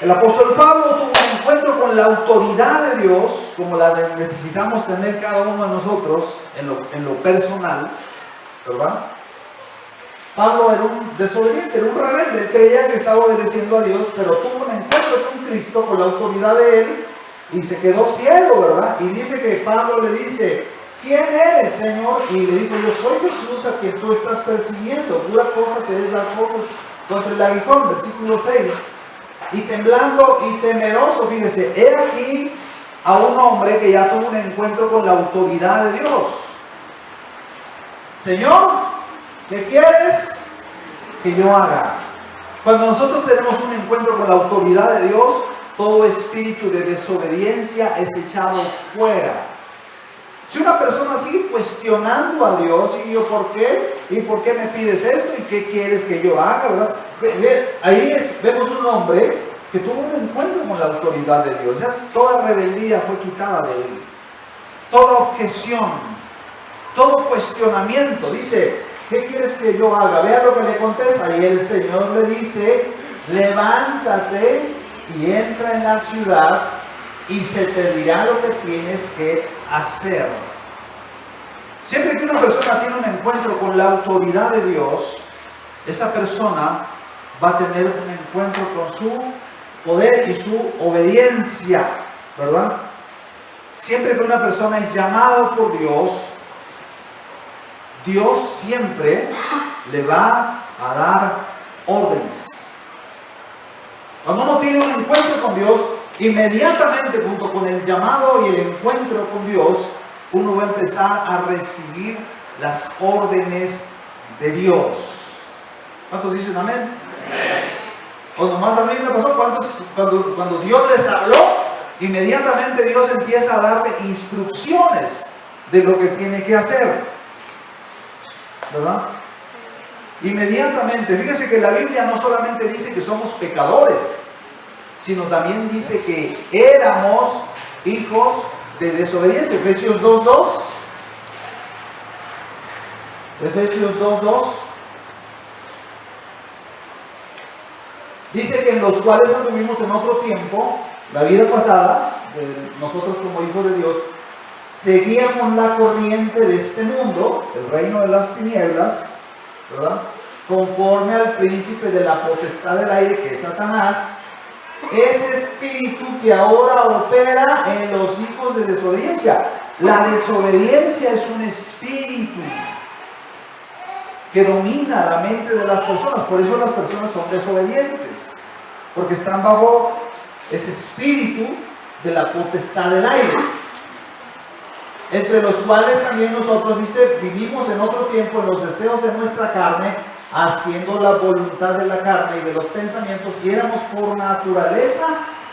El apóstol Pablo tuvo un encuentro con la autoridad de Dios, como la necesitamos tener cada uno de nosotros en lo personal, ¿verdad? Pablo era un desobediente, era un rebelde, creía que estaba obedeciendo a Dios, pero tuvo un encuentro con Cristo, con la autoridad de Él, y se quedó ciego, ¿verdad? Y dice que Pablo le dice: ¿quién eres, Señor? Y le dijo: yo soy Jesús a quien tú estás persiguiendo. Dura cosa te es dar cosas contra el aguijón, versículo 6. Y temblando y temeroso, fíjese, he aquí a un hombre que ya tuvo un encuentro con la autoridad de Dios. Señor, ¿qué quieres que yo haga? Cuando nosotros tenemos un encuentro con la autoridad de Dios, todo espíritu de desobediencia es echado fuera. Si una persona sigue cuestionando a Dios, ¿y yo por qué? ¿Y por qué me pides esto? ¿Y qué quieres que yo haga? ¿Verdad? Ahí vemos un hombre que tuvo un encuentro con la autoridad de Dios. Ya toda rebeldía fue quitada de él. Toda objeción, todo cuestionamiento. Dice: ¿qué quieres que yo haga? Vea lo que le contesta. Y el Señor le dice: levántate y entra en la ciudad, y se te dirá lo que tienes que hacer. Siempre que una persona tiene un encuentro con la autoridad de Dios, esa persona va a tener un encuentro con su poder y su obediencia, ¿verdad? Siempre que una persona es llamado por Dios, Dios siempre le va a dar órdenes. Cuando uno tiene un encuentro con Dios, inmediatamente junto con el llamado y el encuentro con Dios, uno va a empezar a recibir las órdenes de Dios. ¿Cuántos dicen amén? Amén. O nomás a mí me pasó, cuando Dios les habló, inmediatamente Dios empieza a darle instrucciones de lo que tiene que hacer, ¿verdad? Inmediatamente. Fíjese que la Biblia no solamente dice que somos pecadores, sino también dice que éramos hijos de desobediencia. Efesios 2:2. Efesios 2:2. Dice que en los cuales anduvimos en otro tiempo, la vida pasada, nosotros como hijos de Dios, seguíamos la corriente de este mundo, el reino de las tinieblas, ¿verdad? Conforme al príncipe de la potestad del aire, que es Satanás, ese espíritu que ahora opera en los hijos de desobediencia. La desobediencia es un espíritu que domina la mente de las personas. Por eso las personas son desobedientes, porque están bajo ese espíritu de la potestad del aire, entre los cuales también nosotros, dice, vivimos en otro tiempo en los deseos de nuestra carne, haciendo la voluntad de la carne y de los pensamientos, y éramos por naturaleza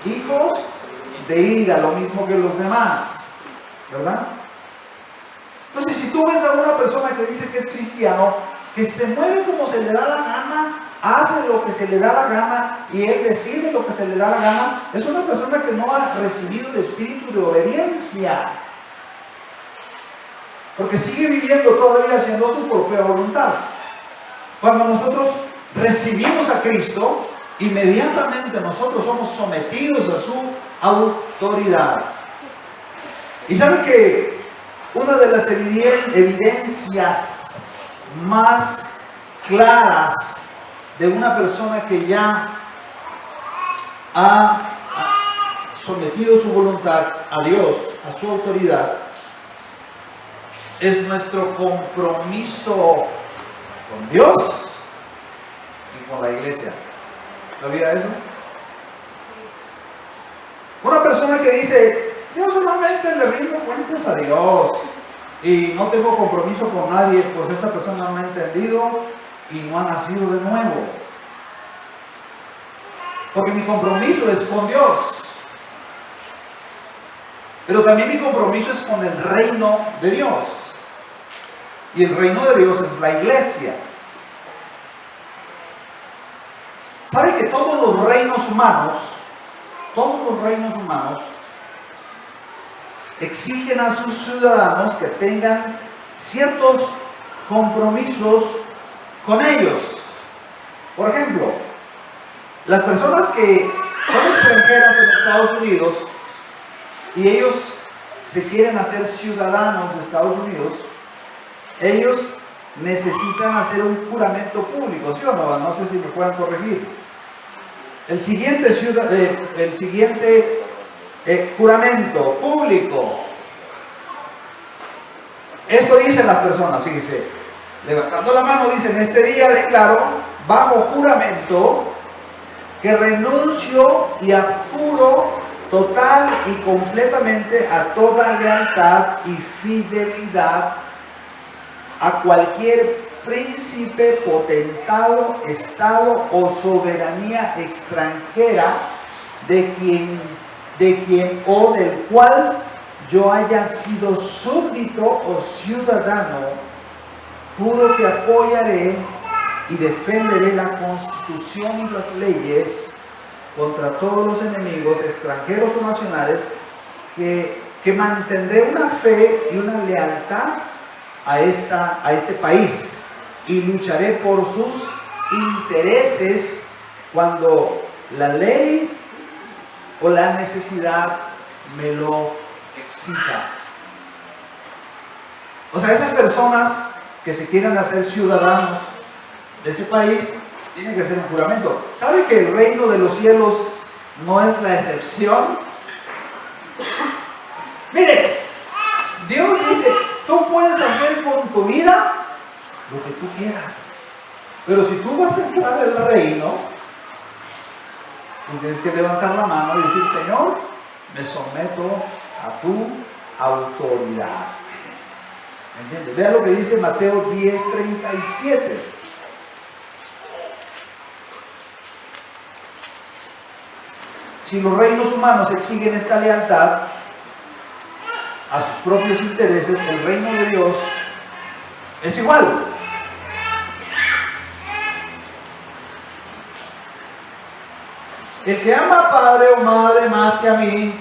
hijos de ira, lo mismo que los demás, ¿verdad? Entonces, si tú ves a una persona que dice que es cristiano, que se mueve como se le da la gana, hace lo que se le da la gana y él decide lo que se le da la gana, es una persona que no ha recibido el espíritu de obediencia. Porque sigue viviendo todavía haciendo su propia voluntad. Cuando nosotros recibimos a Cristo, inmediatamente nosotros somos sometidos a su autoridad. Y sabe que una de las evidencias más claras de una persona que ya ha sometido su voluntad a Dios, a su autoridad, es nuestro compromiso con Dios y con la iglesia. ¿Sabía eso? Una persona que dice, yo solamente le rindo cuentas a Dios y no tengo compromiso con nadie, pues esa persona no ha entendido y no ha nacido de nuevo. Porque mi compromiso es con Dios. Pero también mi compromiso es con el reino de Dios. Y el reino de Dios es la iglesia. ¿Sabe que todos los reinos humanos exigen a sus ciudadanos que tengan ciertos compromisos con ellos? Por ejemplo, las personas que son extranjeras en Estados Unidos y ellos se quieren hacer ciudadanos de Estados Unidos, ellos necesitan hacer un juramento público, ¿sí o no? No sé si me pueden corregir. El siguiente juramento público. Esto dicen las personas, fíjese, levantando la mano dicen, este día declaro bajo juramento que renuncio y apuro total y completamente a toda lealtad y fidelidad a cualquier príncipe, potentado, estado o soberanía extranjera de quien o del cual yo haya sido súbdito o ciudadano. Juro que apoyaré y defenderé la Constitución y las leyes contra todos los enemigos, extranjeros o nacionales, que mantendré una fe y una lealtad a este país y lucharé por sus intereses cuando la ley o la necesidad me lo exija. O sea, esas personas que se quieran hacer ciudadanos de ese país tienen que hacer un juramento. ¿Sabe que el reino de los cielos no es la excepción? Mire, Dios dice, tú puedes hacer con tu vida lo que tú quieras, pero si tú vas a entrar al reino, tú tienes que levantar la mano y decir, Señor, me someto a tu autoridad. ¿Entiendes? Vea lo que dice Mateo 10:37. Si los reinos humanos exigen esta lealtad a sus propios intereses, el reino de Dios es igual. El que ama a padre o madre más que a mí,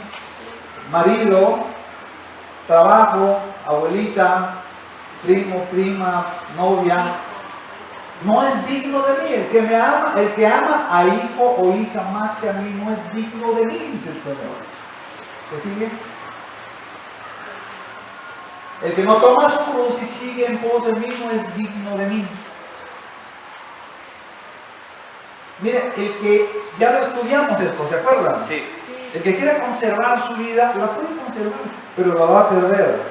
marido, trabajo, abuelita, primo, prima, novia, no es digno de mí. El que ama a hijo o hija más que a mí no es digno de mí, dice el Señor. ¿Qué sigue? El que no toma su cruz y sigue en pos de mí no es digno de mí. Mire, el que ya lo estudiamos esto, ¿se acuerdan? Sí. El que quiera conservar su vida, la puede conservar, pero la va a perder.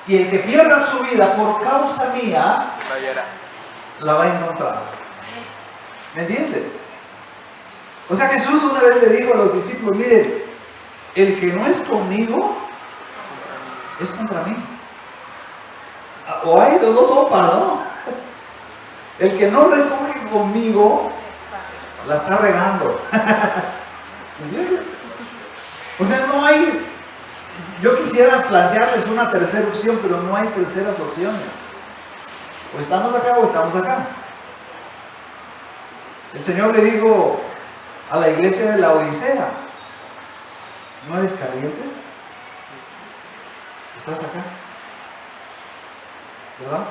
Y el que pierda su vida por causa mía, la va a encontrar. ¿Me entiende? O sea, Jesús una vez le dijo a los discípulos, miren, el que no es conmigo, es contra mí. O hay de dos sopas, ¿no? El que no recoge conmigo, la está regando. ¿Entiendes? O sea, no hay yo quisiera plantearles una tercera opción, pero no hay terceras opciones. O estamos acá o estamos acá. El Señor le dijo a la iglesia de la Odisea: ¿no eres caliente? ¿Estás acá? ¿Verdad?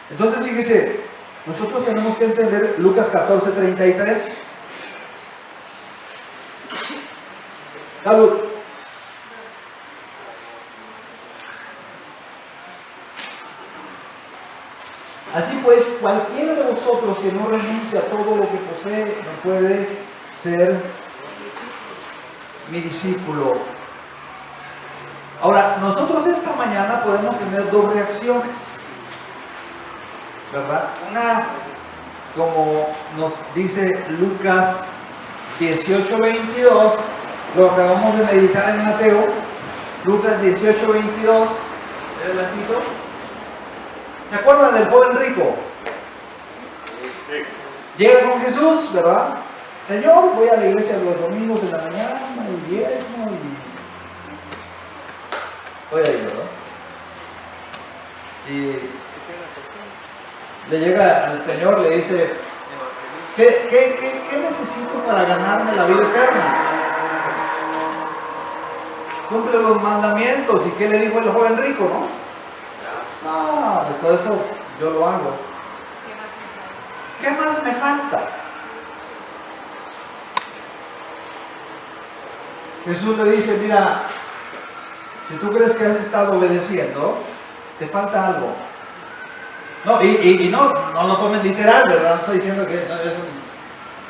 Entonces fíjese, nosotros tenemos que entender Lucas 14:33. Salud. Así pues, cualquiera de vosotros que no renuncie a todo lo que posee, no puede ser mi discípulo. Ahora, nosotros esta mañana podemos tener dos reacciones, ¿verdad? Una, como nos dice Lucas 18:22, lo acabamos de meditar en Mateo, Lucas 18:22, adelantito. ¿Se acuerdan del joven rico? Llega con Jesús, ¿verdad? Señor, voy a la iglesia los domingos en la mañana y diezmo y... voy ahí, ¿verdad? Y le llega al Señor, le dice: ¿Qué necesito para ganarme la vida eterna? Cumple los mandamientos. ¿Y qué le dijo el joven rico, no? No, de todo eso yo lo hago. ¿Qué más me falta? Jesús le dice: mira, si tú crees que has estado obedeciendo, te falta algo. No, y no lo tomen literal, ¿verdad? No estoy diciendo que no es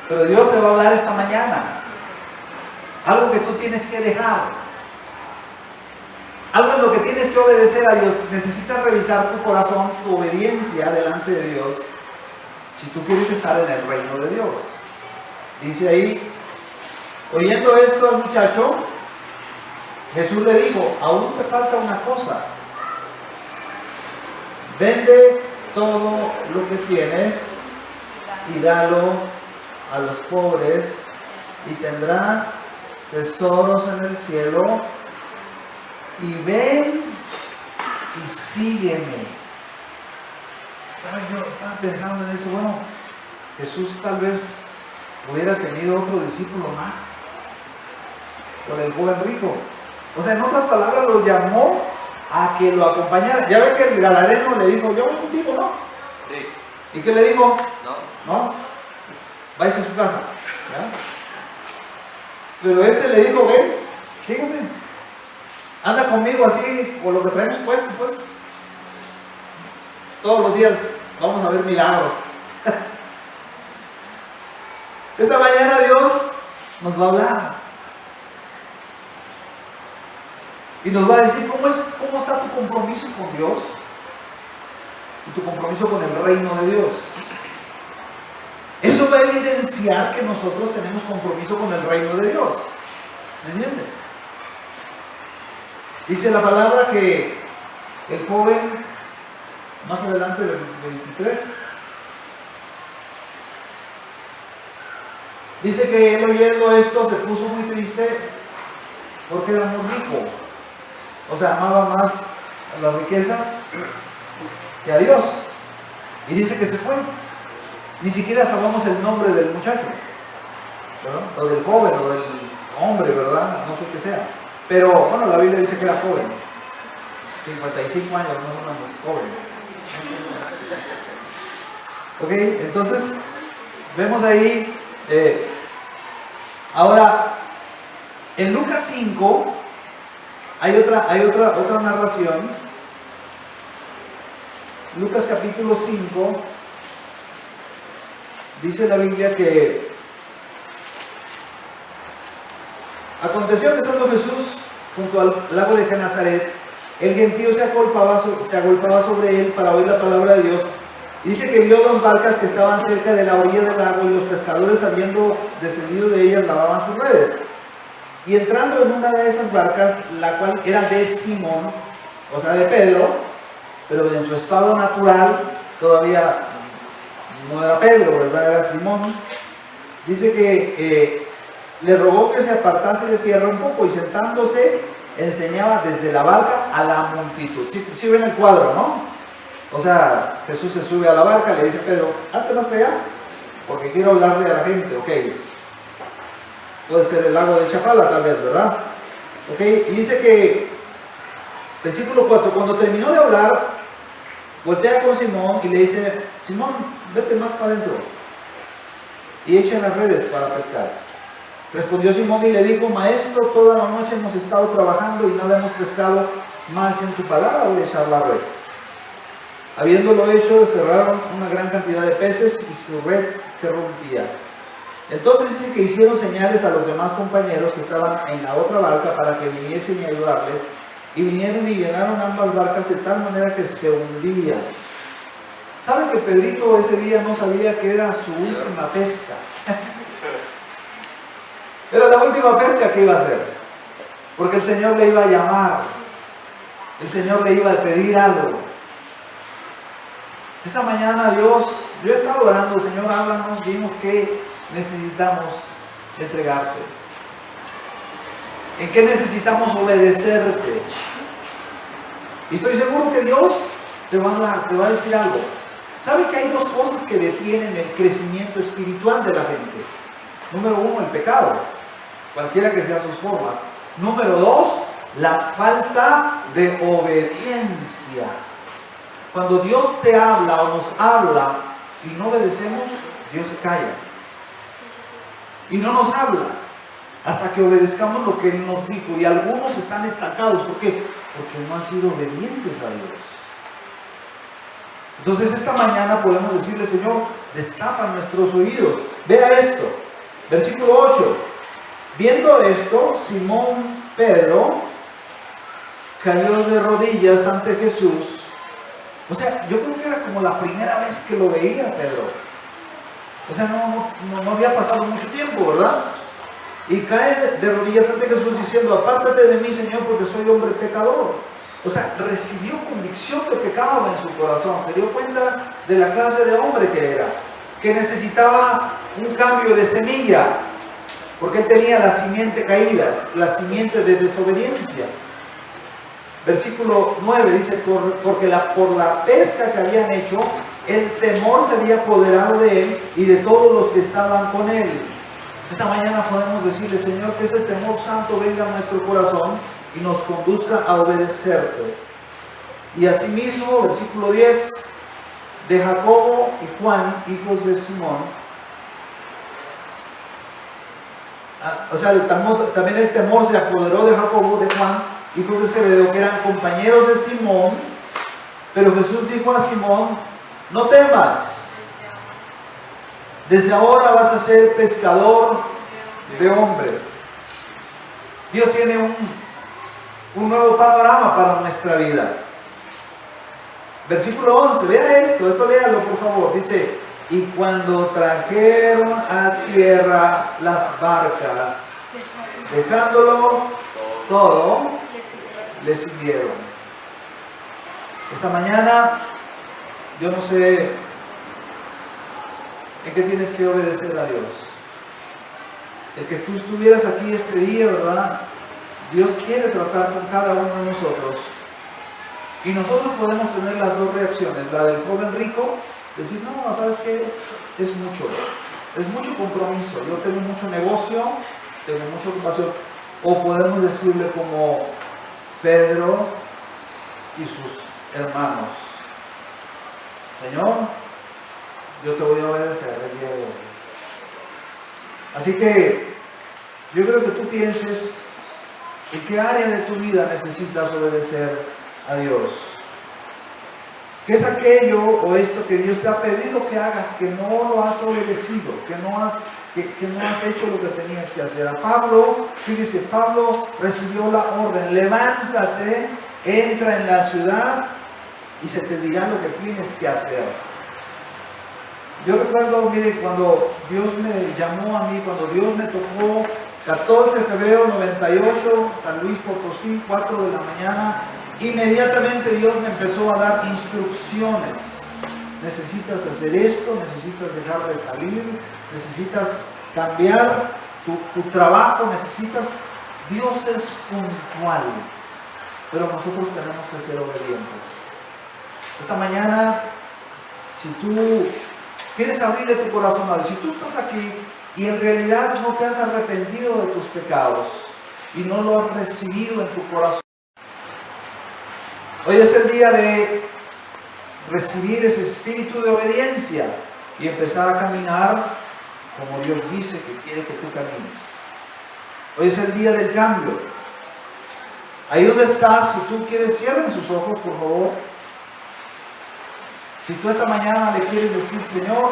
pero Dios te va a hablar esta mañana. Algo que tú tienes que dejar. Algo en lo que tienes que obedecer a Dios. Necesitas revisar tu corazón, tu obediencia delante de Dios, si tú quieres estar en el reino de Dios. Dice ahí, oyendo esto al muchacho, Jesús le dijo: aún te falta una cosa. Vende todo lo que tienes y dalo a los pobres, y tendrás tesoros en el cielo. Y ven y sígueme. ¿Sabes? Yo estaba pensando en esto. Bueno, Jesús tal vez hubiera tenido otro discípulo más con el joven rico. O sea, en otras palabras, lo llamó a que lo acompañara. Ya ve que el galareno le dijo: yo voy contigo, ¿no? Sí. ¿Y qué le dijo? No. ¿No? Váyase a su casa. ¿Ya? Pero este le dijo: ven, sígueme. Anda conmigo así, con lo que traemos puesto, pues. Todos los días vamos a ver milagros. Esta mañana Dios nos va a hablar. Y nos va a decir cómo está tu compromiso con Dios y tu compromiso con el reino de Dios. Eso va a evidenciar que nosotros tenemos compromiso con el reino de Dios. ¿Me entiendes? Dice la palabra que el joven, más adelante del 23, dice que él, oyendo esto, se puso muy triste porque era muy rico. O sea, amaba más a las riquezas que a Dios. Y dice que se fue. Ni siquiera sabemos el nombre del muchacho, ¿verdad? O del joven, o del hombre, ¿verdad? No sé qué sea. Pero, bueno, la Biblia dice que era joven. 55 años, no son jóvenes. Ok, entonces, vemos ahí. Ahora, en Lucas 5, hay otra narración. Lucas capítulo 5, dice la Biblia que aconteció que estando Jesús junto al lago de Genezaret, el gentío se agolpaba sobre él para oír la palabra de Dios. Dice que vio dos barcas que estaban cerca de la orilla del lago, y los pescadores, habiendo descendido de ellas, lavaban sus redes. Y entrando en una de esas barcas, la cual era de Simón, o sea de Pedro, pero en su estado natural todavía no era Pedro, ¿verdad? Era Simón. Dice que le rogó que se apartase de tierra un poco, y sentándose enseñaba desde la barca a la multitud. ¿Sí ven el cuadro, no? O sea, Jesús se sube a la barca, le dice a Pedro, hazte más para allá, porque quiero hablarle a la gente, ok. Puede ser el lago de Chapala tal vez, ¿verdad? Ok, y dice que, versículo 4, cuando terminó de hablar, voltea con Simón y le dice, Simón, vete más para adentro y echa las redes para pescar. Respondió Simón y le dijo, maestro, toda la noche hemos estado trabajando y nada hemos pescado, más en tu palabra voy a echar la red. Habiéndolo hecho, cerraron una gran cantidad de peces y su red se rompía. Entonces dice que hicieron señales a los demás compañeros que estaban en la otra barca para que viniesen y ayudarles, y vinieron y llenaron ambas barcas de tal manera que se hundían. ¿Saben que Pedrito ese día no sabía que era su última pesca? Era la última pesca que iba a hacer, porque el Señor le iba a llamar, el Señor le iba a pedir algo. Esta mañana Dios, yo he estado orando, Señor, háblanos, dinos qué necesitamos entregarte, en qué necesitamos obedecerte. Y estoy seguro que Dios te va a hablar, te va a decir algo. ¿Sabe que hay dos cosas que detienen el crecimiento espiritual de la gente? Número uno, el pecado, cualquiera que sean sus formas. Número dos, la falta de obediencia. Cuando Dios te habla o nos habla y no obedecemos, Dios se calla. Y no nos habla hasta que obedezcamos lo que Él nos dijo. Y algunos están estancados. ¿Por qué? Porque no han sido obedientes a Dios. Entonces esta mañana podemos decirle, Señor, destapa nuestros oídos. Vea esto, versículo 8. Viendo esto, Simón Pedro cayó de rodillas ante Jesús. O sea, yo creo que era como la primera vez que lo veía Pedro. O sea, no había pasado mucho tiempo, ¿verdad? Y cae de rodillas ante Jesús diciendo, apártate de mí, Señor, porque soy hombre pecador. O sea, recibió convicción de pecado en su corazón. Se dio cuenta de la clase de hombre que era, que necesitaba un cambio de semilla, porque él tenía la simiente caída, la simiente de desobediencia. Versículo 9 dice, porque por la pesca que habían hecho, el temor se había apoderado de él y de todos los que estaban con él. Esta mañana podemos decirle, Señor, que ese temor santo venga a nuestro corazón y nos conduzca a obedecerte. Y asimismo, versículo 10, de Jacobo y Juan, hijos de Simón. O sea, también el temor se apoderó de Jacobo, de Juan, hijos de Zebedeo, que eran compañeros de Simón. Pero Jesús dijo a Simón, no temas, desde ahora vas a ser pescador de hombres. Dios tiene un nuevo panorama para nuestra vida. Versículo 11, vea esto léalo por favor. Dice, y cuando trajeron a tierra las barcas, dejándolo todo, le siguieron. Esta mañana, yo no sé en qué tienes que obedecer a Dios. El que tú estuvieras aquí este día, ¿verdad? Dios quiere tratar con cada uno de nosotros. Y nosotros podemos tener las dos reacciones. La del joven rico, decir, no, ¿sabes qué? Es mucho compromiso. Yo tengo mucho negocio, tengo mucha ocupación. O podemos decirle como Pedro y sus hermanos, Señor, yo te voy a obedecer el día de hoy. Así que yo creo que tú pienses en qué área de tu vida necesitas obedecer a Dios. ¿Qué es aquello o esto que Dios te ha pedido que hagas, que no lo has obedecido, que no has hecho lo que tenías que hacer? A Pablo, fíjese, Pablo recibió la orden, levántate, entra en la ciudad y se te dirá lo que tienes que hacer. Yo recuerdo, mire, cuando Dios me llamó a mí, cuando Dios me tocó, 14 de febrero 98, San Luis Potosí, 4 de la mañana, inmediatamente Dios me empezó a dar instrucciones. Necesitas hacer esto, necesitas dejar de salir, necesitas cambiar tu trabajo, necesitas Dios es puntual, pero nosotros tenemos que ser obedientes. Esta mañana, si tú quieres abrirle tu corazón a Dios, si tú estás aquí y en realidad no te has arrepentido de tus pecados y no lo has recibido en tu corazón, hoy es el día de recibir ese espíritu de obediencia y empezar a caminar como Dios dice que quiere que tú camines. Hoy es el día del cambio. Ahí donde estás, si tú quieres, cierren sus ojos, por favor. Si tú esta mañana le quieres decir, Señor,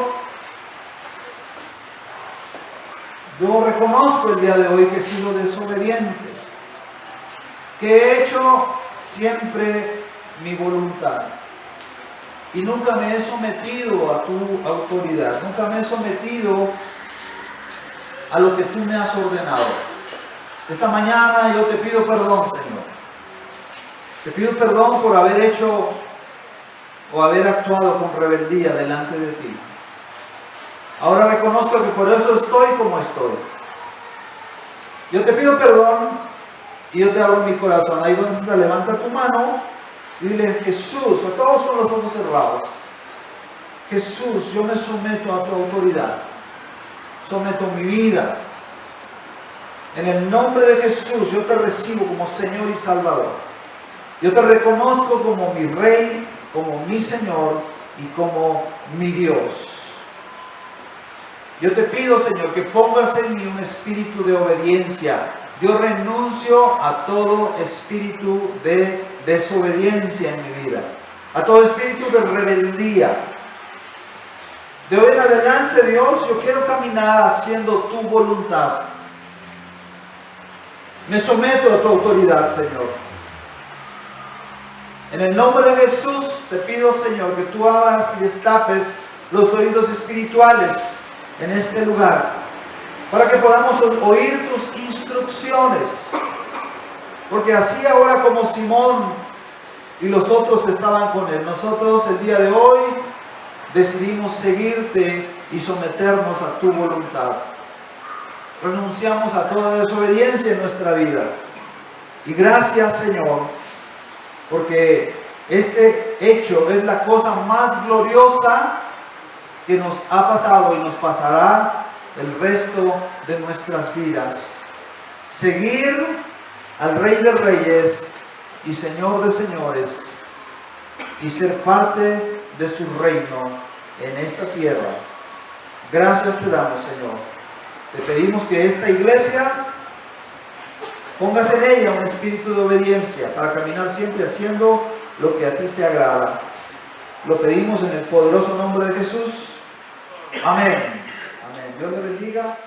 yo reconozco el día de hoy que he sido desobediente, que he hecho siempre mi voluntad y nunca me he sometido a tu autoridad, nunca me he sometido a lo que tú me has ordenado. Esta mañana yo te pido perdón, Señor. Te pido perdón por haber hecho o haber actuado con rebeldía delante de ti. Ahora reconozco que por eso estoy como estoy. Yo te pido perdón y yo te abro mi corazón. Ahí donde estás, levanta tu mano y dile, Jesús, a todos con los ojos cerrados, Jesús, yo me someto a tu autoridad. Someto mi vida. En el nombre de Jesús, yo te recibo como Señor y Salvador. Yo te reconozco como mi Rey, como mi Señor y como mi Dios. Yo te pido, Señor, que pongas en mí un espíritu de obediencia. Yo renuncio a todo espíritu de desobediencia en mi vida, a todo espíritu de rebeldía. De hoy en adelante, Dios, yo quiero caminar haciendo tu voluntad. Me someto a tu autoridad, Señor. En el nombre de Jesús te pido, Señor, que tú abras y destapes los oídos espirituales en este lugar, para que podamos oír tus instrucciones. Porque así ahora como Simón y los otros que estaban con él, nosotros el día de hoy decidimos seguirte y someternos a tu voluntad. Renunciamos a toda desobediencia en nuestra vida. Y gracias, Señor, porque este hecho es la cosa más gloriosa que nos ha pasado y nos pasará el resto de nuestras vidas. Seguir al Rey de Reyes y Señor de Señores y ser parte de su reino en esta tierra. Gracias te damos, Señor. Te pedimos que esta iglesia pongas en ella un espíritu de obediencia para caminar siempre haciendo lo que a ti te agrada. Lo pedimos en el poderoso nombre de Jesús. Amén. Amén. Dios le bendiga.